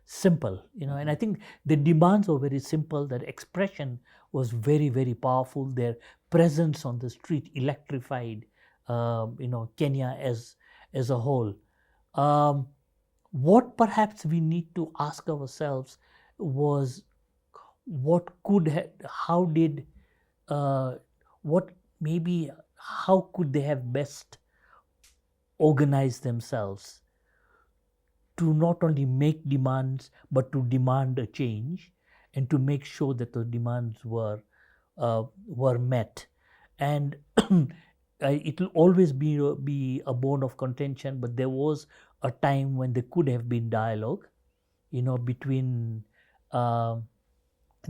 simple, and I think the demands were very simple. That expression was very, very powerful. Their presence on the street electrified Kenya as a whole. um, what perhaps we need to ask ourselves was, what could how did what maybe how could they have best organized themselves to not only make demands but to demand a change, and to make sure that the demands were met. And it will always be a bone of contention, but there was a time when there could have been dialogue, between uh,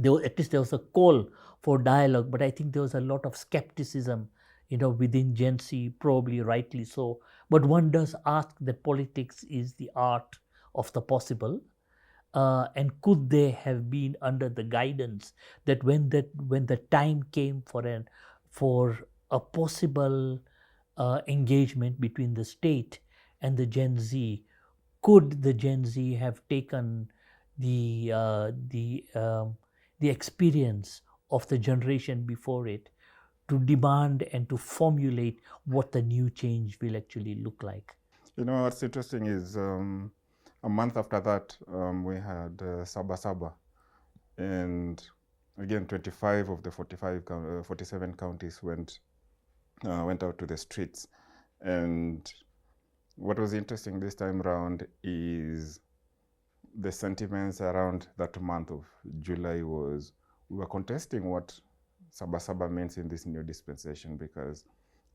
at least there was a call for dialogue, but I think there was a lot of skepticism, within Gen Z, probably rightly so. But one does ask that politics is the art of the possible, and could they have been under the guidance that when the time came for a possible engagement between the state and the Gen Z, could the Gen Z have taken the uh, the um, the experience of the generation before it to demand and to formulate what the new change will actually look like? What's interesting is a month after that, we had Saba Saba. And again, 25 of the 47 counties went out to the streets. And what was interesting this time around is the sentiments around that month of July was, we were contesting what Saba Saba means in this new dispensation, because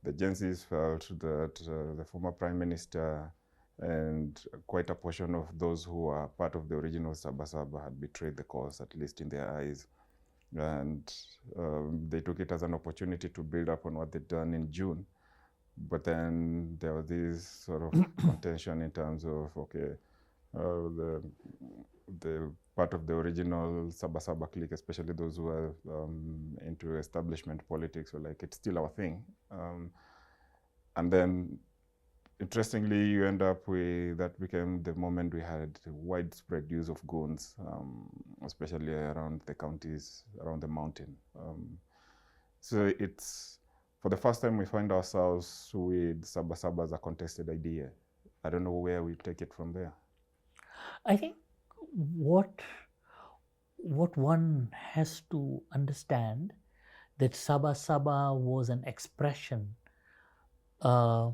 the Gen Zs felt that the former Prime Minister and quite a portion of those who were part of the original Saba Saba had betrayed the cause, at least in their eyes. And they took it as an opportunity to build up on what they'd done in June. But then there was this sort of contention in terms of, okay, the part of the original Saba Saba clique, especially those who were into establishment politics, were like, it's still our thing. And then, interestingly, you end up with, that became the moment we had widespread use of goons, especially around the counties, around the mountain. So it's, for the first time, we find ourselves with Saba Saba as a contested idea. I don't know where we take it from there. I think what one has to understand, that Saba Saba was an expression uh,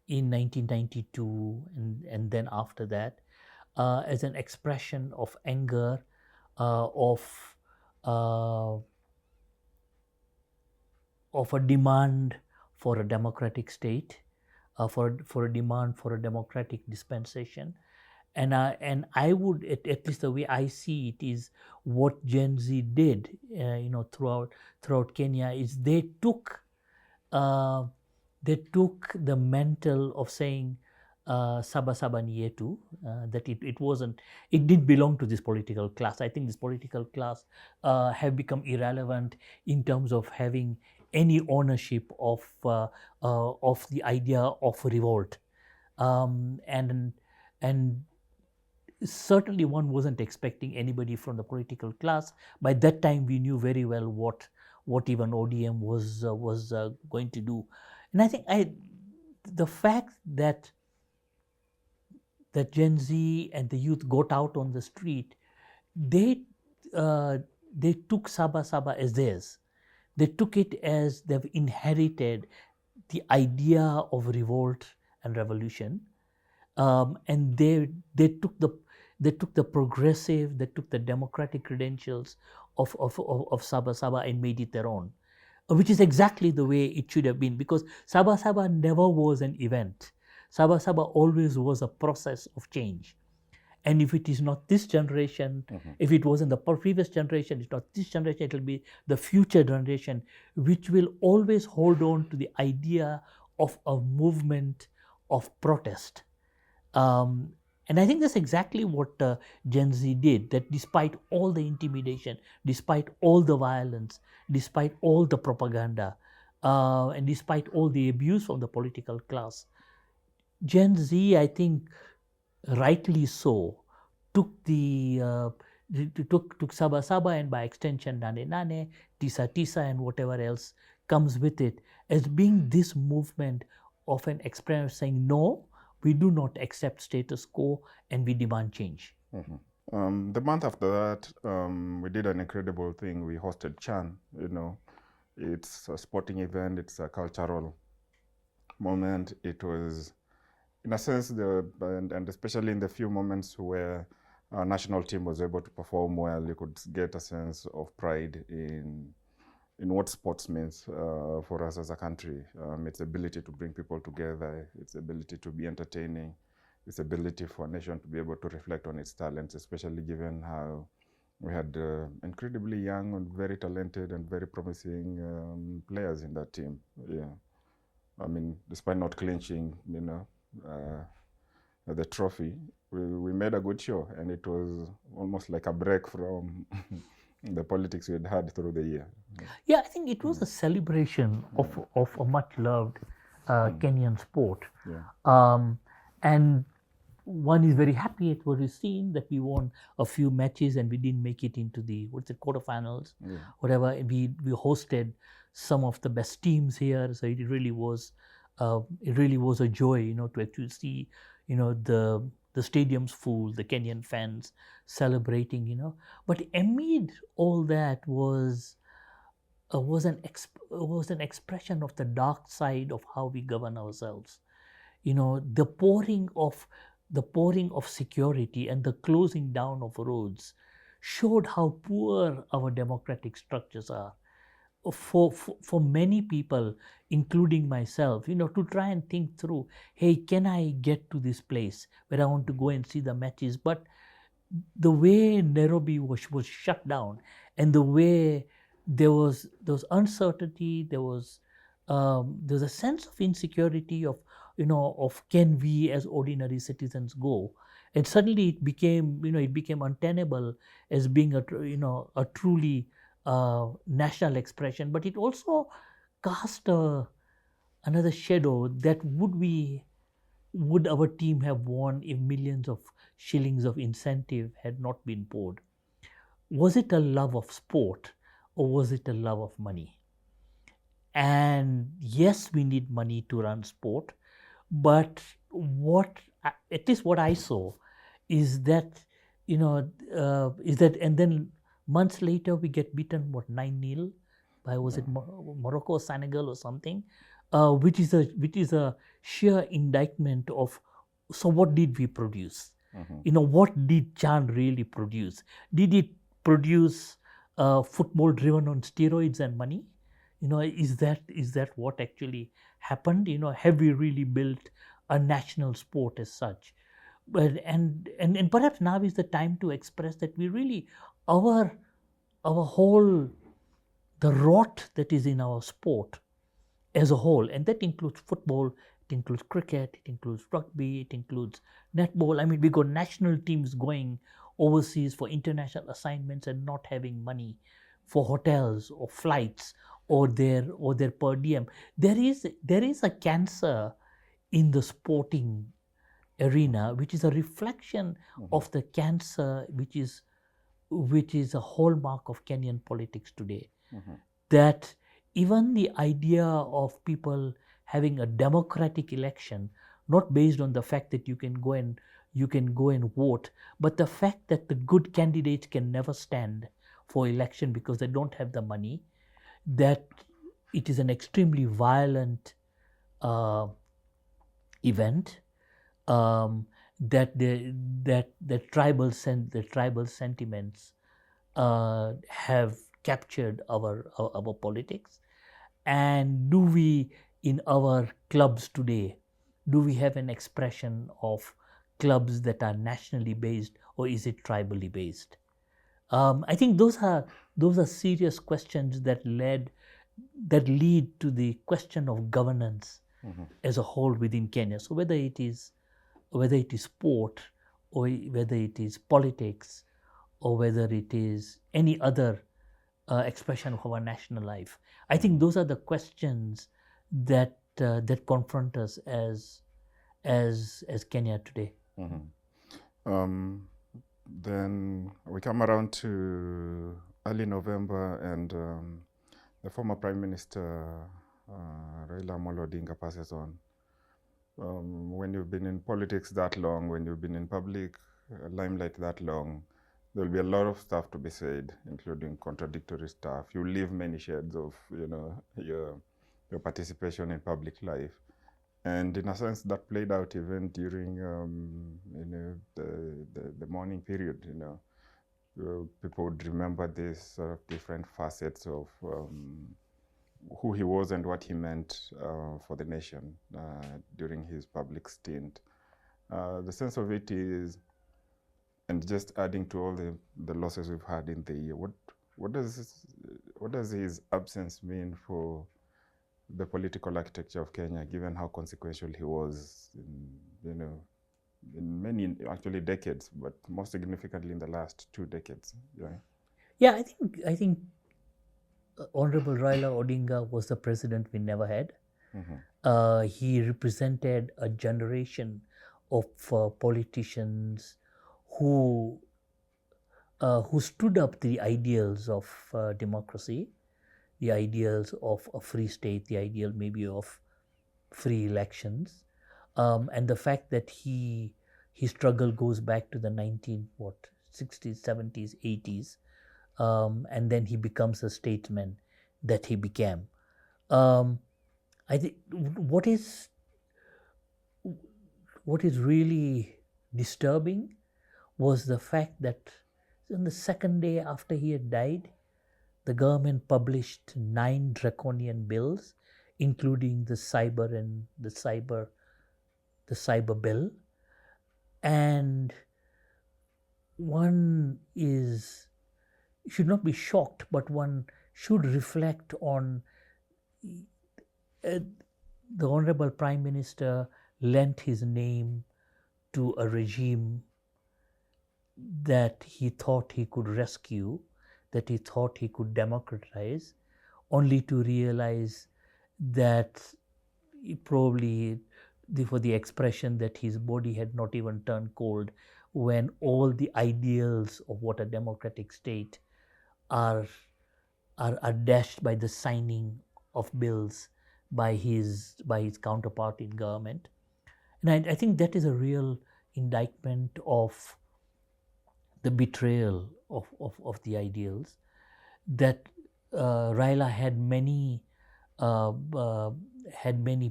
in 1992, and then after that, as an expression of anger, of uh, of a demand for a democratic state, for a demand for a democratic dispensation. And I would, at least the way I see it, is what Gen Z did, throughout Kenya, is uh, they took the mantle of saying Saba Saba ni yetu, that it wasn't, it did belong to this political class. I think this political class have become irrelevant in terms of having any ownership of the idea of revolt. And certainly one wasn't expecting anybody from the political class. By that time, we knew very well what even ODM was going to do. And I think the fact that Gen Z and the youth got out on the street, they uh, they took Saba Saba as theirs. They took it as they've inherited the idea of revolt and revolution, and they took the progressive, they took the democratic credentials of Saba Saba and made it their own, which is exactly the way it should have been, because Saba Saba never was an event. Saba Saba always was a process of change. And if it is not this generation, if it wasn't the previous generation, it's not this generation, it will be the future generation, which will always hold on to the idea of a movement of protest. And I think that's exactly what Gen Z did, that despite all the intimidation, despite all the violence, despite all the propaganda, and despite all the abuse from the political class, Gen Z, I think, rightly so, took took Saba Saba, and by extension Nane Nane, Tisa Tisa, and whatever else comes with it, as being this movement of an expression saying, no, we do not accept status quo and we demand change. The month after that, we did an incredible thing. We hosted Chan. It's a sporting event. It's a cultural moment. It was, in a sense, and especially in the few moments where our national team was able to perform well, you could get a sense of pride in what sports means for us as a country. Its ability to bring people together, its ability to be entertaining, its ability for a nation to be able to reflect on its talents, especially given how we had incredibly young and very talented and very promising players in that team. Yeah, I mean, despite not clinching, the trophy, we made a good show, and it was almost like a break from the politics we had had through the year. Yeah, I think it was a celebration of a much loved Kenyan sport. Yeah. And one is very happy at what we've seen, that we won a few matches and we didn't make it into the quarterfinals, whatever. We hosted some of the best teams here, so it really was a joy, to actually see, the stadiums full, the Kenyan fans celebrating, But amid all that was an expression of the dark side of how we govern ourselves. The pouring of security and the closing down of roads showed how poor our democratic structures are. For many people, including myself, to try and think through, hey, can I get to this place where I want to go and see the matches? But the way Nairobi was shut down, and the way there was uncertainty, there was a sense of insecurity of can we as ordinary citizens go, and suddenly it became untenable as being a truly national expression. But it also cast another shadow, that would our team have won if millions of shillings of incentive had not been poured? Was it a love of sport, or was it a love of money? And yes, we need money to run sport, but at least what I saw is that, and then months later we get beaten 9-0 by, was it Morocco or Senegal or something, which is a sheer indictment of, so what did we produce? What did Chan really produce? Did it produce football driven on steroids and money? Is that what actually happened? Have we really built a national sport as such? But and perhaps now is the time to express that we really our whole the rot that is in our sport as a whole, and that includes football, it includes cricket, it includes rugby, it includes netball. I mean, we got national teams going overseas for international assignments and not having money for hotels or flights or their per diem. There is a cancer in the sporting arena, which is a reflection of the cancer which is a hallmark of Kenyan politics today. That even the idea of people having a democratic election, not based on the fact that you can go and vote, but the fact that the good candidates can never stand for election because they don't have the money, that it is an extremely violent uh, event, that the tribal sentiments have captured our politics. And do we, in our clubs today, do we have an expression of clubs that are nationally based, or is it tribally based? I think those are serious questions that lead to the question of governance as a whole within Kenya. So whether it is sport, or whether it is politics, or whether it is any other expression of our national life, I think those are the questions that confront us as Kenya today. Then we come around to early November, and the former Prime Minister Raila Amolo Odinga passes on. When you've been in politics that long, when you've been in public limelight that long, there'll be a lot of stuff to be said, including contradictory stuff. You leave many shades of your participation in public life. And in a sense, that played out even during the mourning period. People would remember these different facets of who he was and what he meant for the nation during his public stint. The sense of it is, and just adding to all the losses we've had in the year, what does his absence mean for the political architecture of Kenya, given how consequential he was in many actually decades, but most significantly in the last 2 decades? Yeah, I think Honorable Raila Odinga was the president we never had. He represented a generation of politicians who stood up the ideals of democracy, the ideals of a free state, the ideal maybe of free elections, and the fact that his struggle goes back to the 60s, 70s, 80s, and then he becomes a statesman that he became. I think what is really disturbing was the fact that on the second day after he had died, the government published 9 draconian bills, including the cyber bill. And one should not be shocked, but one should reflect on the Honorable Prime Minister lent his name to a regime that he thought he could rescue, that he thought he could democratize, only to realize that probably for the expression that his body had not even turned cold when all the ideals of what a democratic state are dashed by the signing of bills by his counterpart in government. And I think that is a real indictment of the betrayal of the ideals, that Raila had many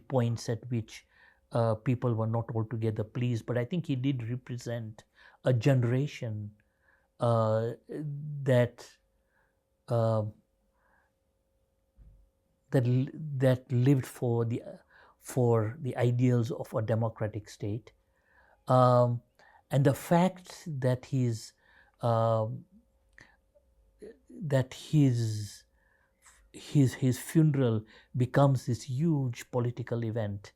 points at which people were not altogether pleased, but I think he did represent a generation that uh, that lived for the ideals of a democratic state, um, and the fact that um, his funeral becomes this huge political event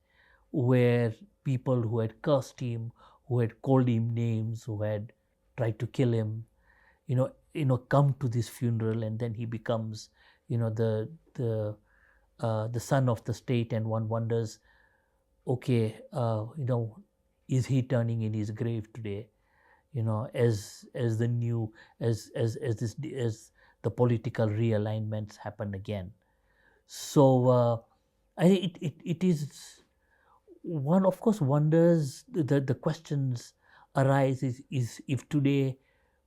where people who had cursed him, who had called him names, who had tried to kill him, come to this funeral, and then he becomes, the son of the state, and one wonders, okay, is he turning in his grave today? As the new as the political realignments happen again. So I think it is one, of course, wonders. The questions arise is if today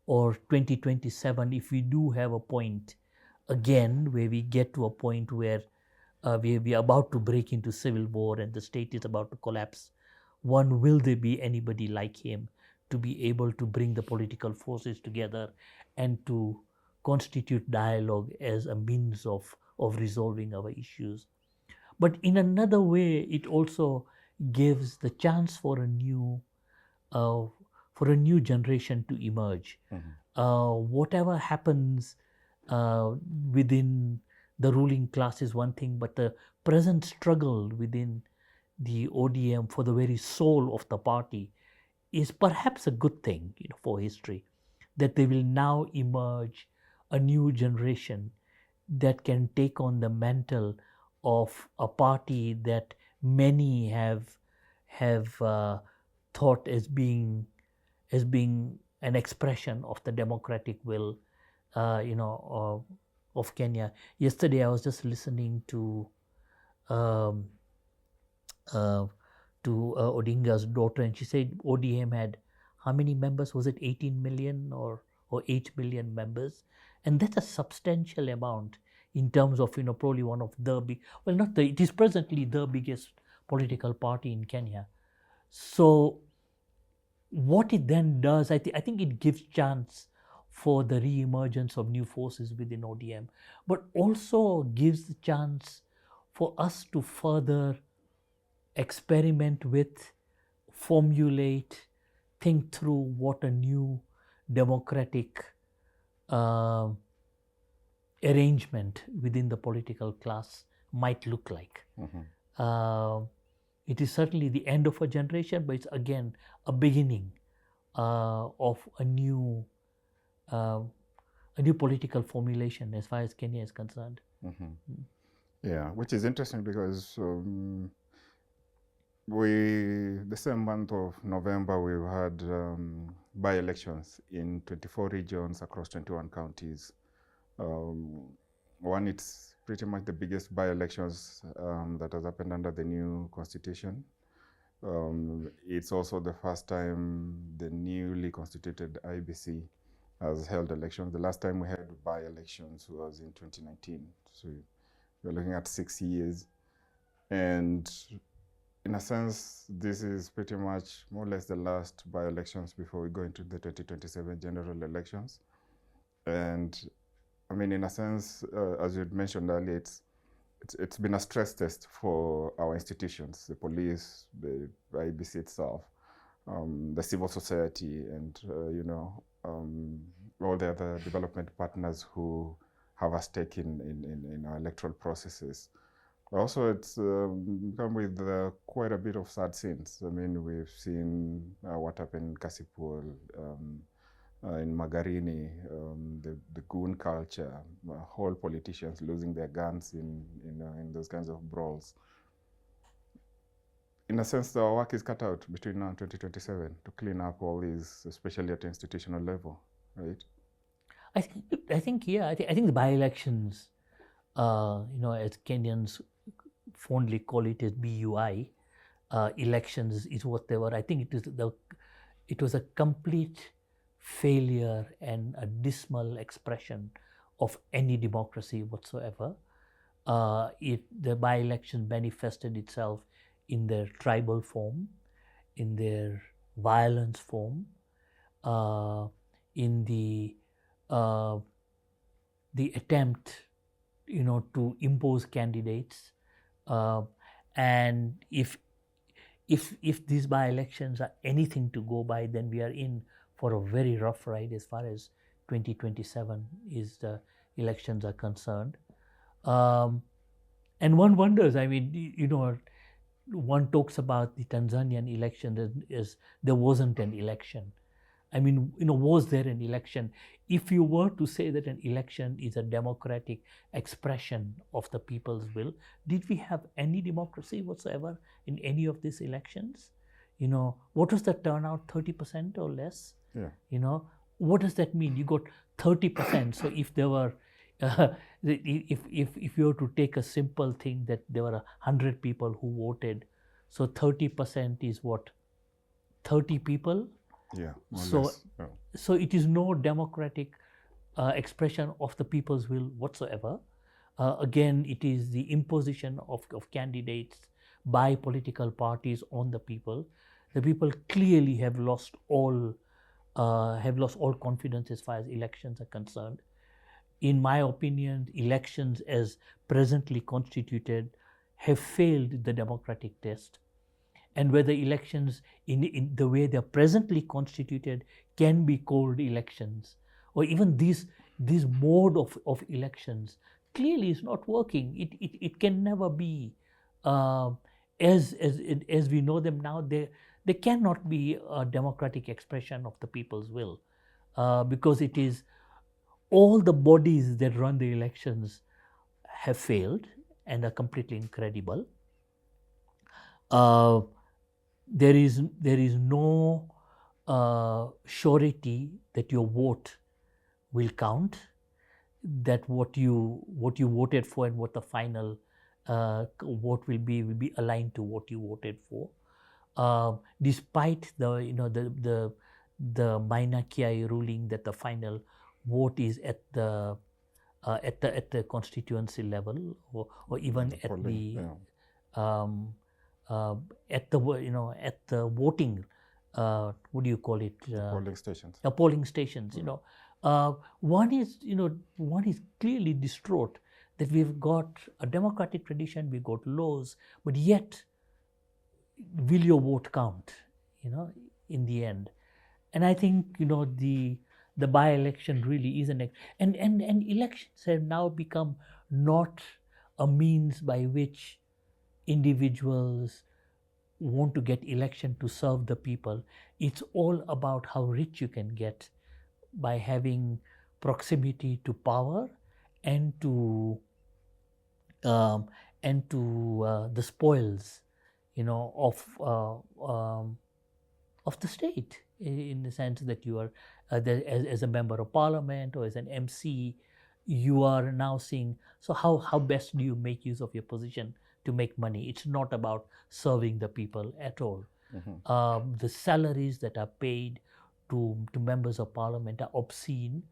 or 2027, if we do have a point again where we get to a point where we are about to break into civil war and the state is about to collapse, one, will there be anybody like him to be able to bring the political forces together and to constitute dialogue as a means of resolving our issues? But in another way, it also gives the chance uh, for a new generation to emerge. Whatever happens uh, within the ruling class is one thing, but the present struggle within the ODM for the very soul of the party is perhaps a good thing, for history, that they will now emerge a new generation that can take on the mantle of a party that many have thought as being an expression of the democratic will, of Kenya. Yesterday, I was just listening um, uh, to Odinga's daughter, and she said ODM had how many members? Was it 18 million or 8 million members? And that's a substantial amount in terms of, probably one of the big, well, not the, it is presently the biggest political party in Kenya. So what it then does, I think it gives chance for the re-emergence of new forces within ODM, but also gives the chance for us to further experiment with, formulate, think through what a new democratic uh, arrangement within the political class might look like. It is certainly the end of a generation, but it's again a beginning of uh, a new political formulation as far as Kenya is concerned. Yeah, which is interesting because the same month of November, we've had by-elections in 24 regions across 21 counties. One, it's pretty much the biggest by-elections that has happened under the new constitution. It's also the first time the newly constituted IBC has held elections. The last time we had by-elections was in 2019. So we're looking at 6 years. And in a sense, this is pretty much more or less the last by-elections before we go into the 2027 general elections. And I mean, in a sense, as you mentioned earlier, it's been a stress test for our institutions, the police, the IBC itself, the civil society, and all the other development partners who have a stake in our electoral processes. Also, it's come with quite a bit of sad scenes. I mean, we've seen what happened in Kasipul, in Magarini, the goon culture, whole politicians losing their guns in those kinds of brawls. In a sense, our work is cut out between now and 2027 to clean up all these, especially at institutional level, right? I think the by-elections, as Kenyans fondly call it as BUI, elections is what they were. I think it was a complete failure and a dismal expression of any democracy whatsoever. The by-election manifested itself in their tribal form, in their violence form, in the the attempt, to impose candidates, uh, and if these by-elections are anything to go by, then we are in for a very rough ride as far as 2027 is the elections are concerned. Um, and one wonders, I mean, one talks about the Tanzanian election as there wasn't an election. I mean, was there an election? If you were to say that an election is a democratic expression of the people's will, did we have any democracy whatsoever in any of these elections? What was the turnout? 30% or less? Yeah. What does that mean? You got 30%. So if there were, if you were to take a simple thing that there were 100 people who voted, so 30% is what? 30 people. Yeah. More or So less. Yeah. so it is no democratic expression of the people's will whatsoever. Again, it is the imposition of candidates by political parties on the people. The people clearly have lost all confidence as far as elections are concerned. In my opinion, elections as presently constituted have failed the democratic test, and whether elections in the way they are presently constituted can be called elections, or even this mode of elections clearly is not working. It can never be uh, as we know them now. They cannot be a democratic expression of the people's will, because it is all the bodies that run the elections have failed and are completely incredible. Uh, there is no surety that your vote will count, that what you voted for and what the final vote will be aligned to what you voted for. Despite the Mainaki ruling that the final vote is at the constituency level, or even at Polling, the yeah. um, at the voting, what do you call it? Polling stations. Polling stations. One is clearly distraught that we've got a democratic tradition, we've got laws, but yet will your vote count? In the end. And I think the by-election really is and elections have now become not a means by which individuals want to get election to serve the people. It's all about how rich you can get by having proximity to power and to the spoils, of the state, in the sense that you are as a member of parliament or as an MC, you are now seeing, so how best do you make use of your position to make money? It's not about serving the people at all. The salaries that are paid to members of parliament are obscene.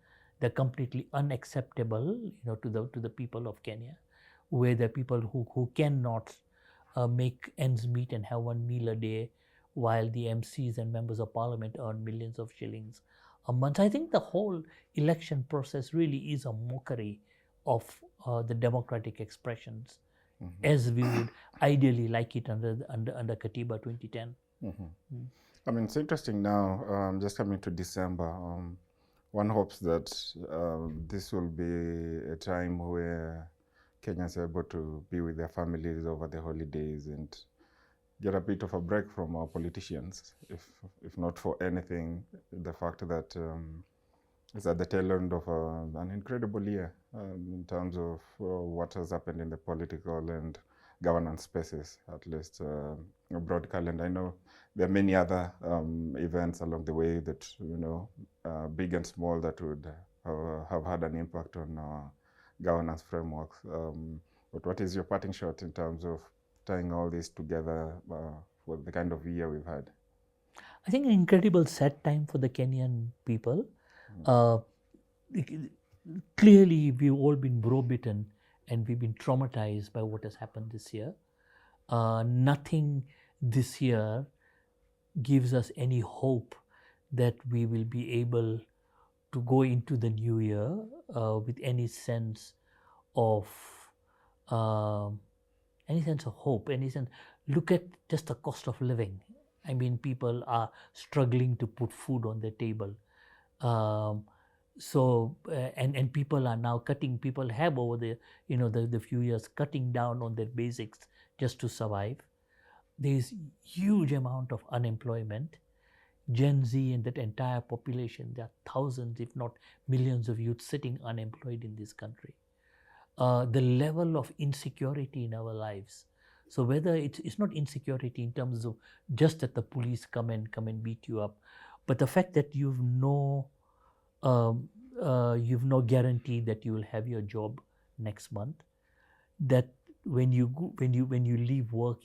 They're completely unacceptable, to the people of Kenya, where there are people who cannot make ends meet and have one meal a day, while the MCs and members of parliament earn millions of shillings a month. I think the whole election process really is a mockery of the democratic expressions as we would ideally like it under Katiba 2010. I mean, it's interesting now, just coming to December. One hopes that this will be a time where Kenyans are able to be with their families over the holidays and get a bit of a break from our politicians, if not for anything, the fact that it's at the tail end of an incredible year in terms of what has happened in the political and governance spaces, at least a broad calendar. I know there are many other events along the way that, big and small, that would have had an impact on our governance frameworks. But what is your parting shot in terms of tying all this together for the kind of year we've had? I think an incredible sad time for the Kenyan people. Clearly, we've all been bro-bitten and we've been traumatized by what has happened this year. Nothing this year gives us any hope that we will be able to go into the new year with any sense of um any sense of hope, any sense. Look at just the cost of living. I mean, people are struggling to put food on their table. Um, and people are now cutting. People have over the few years cutting down on their basics just to survive. There is huge amount of unemployment. Gen Z and that entire population, there are thousands, if not millions, of youth sitting unemployed in this country. The level of insecurity in our lives. So whether it's not insecurity in terms of just that the police come and beat you up, but the fact that um, you've no guarantee that you will have your job next month. That when you leave work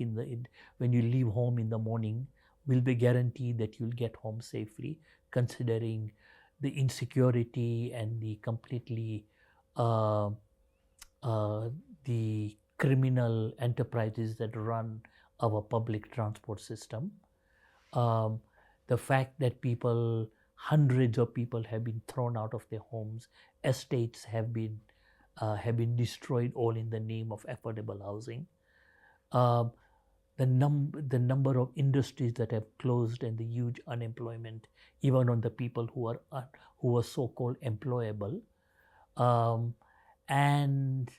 when you leave home in the morning, will be guaranteed that you'll get home safely, considering the insecurity and the completely uh, the criminal enterprises that run our public transport system. Um, the fact that hundreds of people have been thrown out of their homes, estates have been destroyed, all in the name of affordable housing. Um, the number of industries that have closed and the huge unemployment, even on the people who are so-called employable, um, and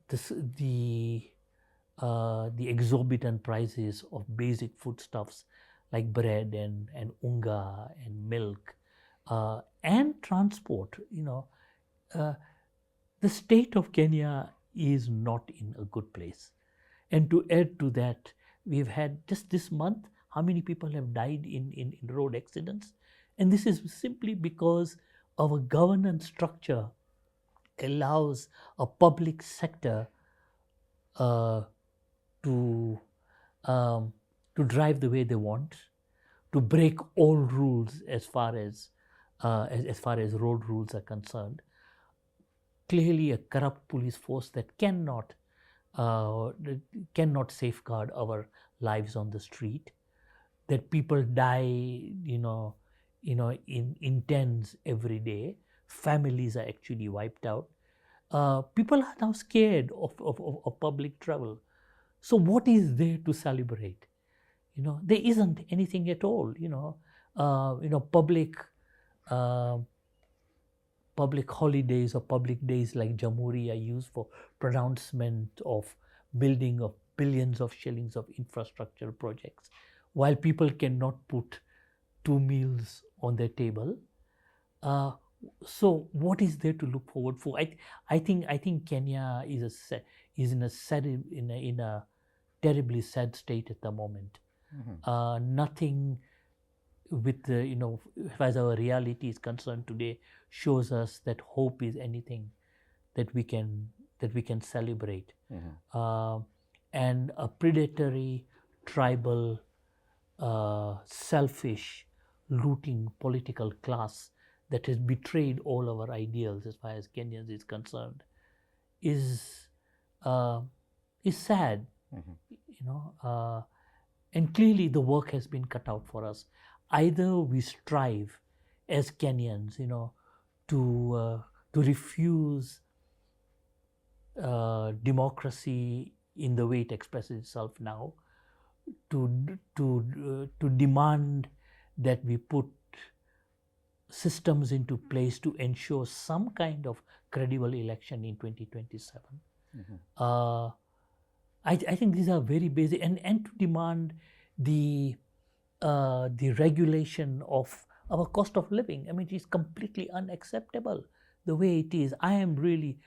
this, the exorbitant prices of basic foodstuffs like bread and unga and milk, and transport. Uh, the state of Kenya is not in a good place. And to add to that, we've had just this month, how many people have died in road accidents? And this is simply because our governance structure allows a public sector uh, to to drive the way they want, to break all rules as far as road rules are concerned. Clearly, a corrupt police force that cannot safeguard our lives on the street. That people die, in tens every day. Families are actually wiped out. People are now scared of public travel. So what is there to celebrate? There isn't anything at all. Uh, public holidays or public days like Jamhuri are used for pronouncement of building of billions of shillings of infrastructure projects, while people cannot put 2 meals on their table. Uh, so what is there to look forward for? I think Kenya is in a terribly sad state at the moment. Nothing with the as our reality is concerned today shows us that hope is anything that we can celebrate. And a predatory, tribal, selfish, looting political class that has betrayed all our ideals as far as Kenyans is concerned is uh, is sad. And clearly the work has been cut out for us. Either we strive as Kenyans, to refuse democracy in the way it expresses itself now, to demand that we put systems into place to ensure some kind of credible election in 2027. I think these are very basic, and to demand the regulation of our cost of living. I mean, it is completely unacceptable the way it is. I'm really,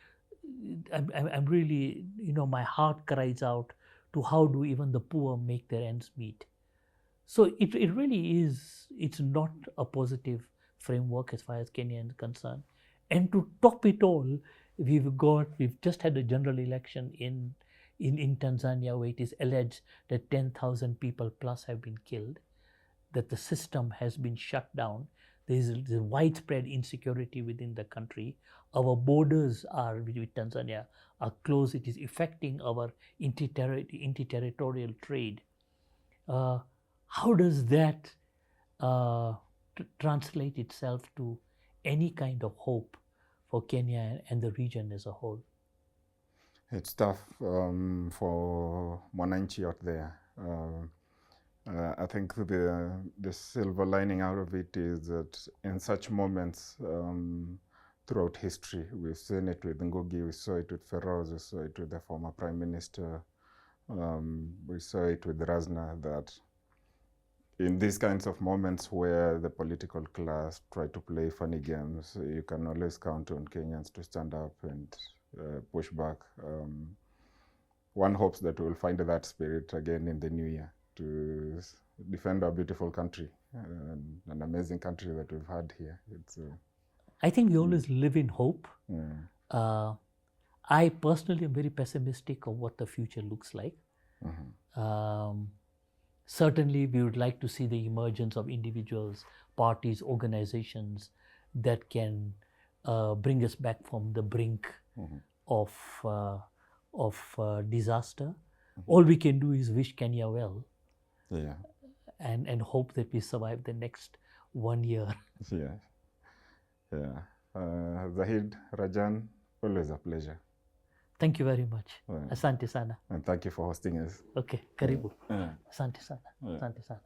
my heart cries out to how do even the poor make their ends meet. So it really is, it's not a positive framework as far as Kenya is concerned. And to top it all, we've just had a general election in Tanzania, where it is alleged that 10,000 people plus have been killed, that the system has been shut down. There is widespread insecurity within the country. Our borders with Tanzania are closed. It is affecting our interterritorial trade. How does that translate itself to any kind of hope for Kenya and the region as a whole? It's tough for Mwananchi out there. I think the silver lining out of it is that in such moments throughout history, we've seen it with Ngugi, we saw it with Feroz, we saw it with the former Prime Minister, we saw it with Razna, that in these kinds of moments where the political class try to play funny games, you can always count on Kenyans to stand up and push back. One hopes that we'll find that spirit again in the new year to defend our beautiful country, an amazing country that we've had here. I think we always live in hope. Mm. I personally am very pessimistic of what the future looks like. Certainly, we would like to see the emergence of individuals, parties, organizations that can bring us back from the brink of disaster. All we can do is wish Kenya well, and hope that we survive the next 1 year. Zahid Rajan, always a pleasure. Thank you very much. Asante sana. And thank you for hosting us. Okay, karibu. Asante sana. Asante sana.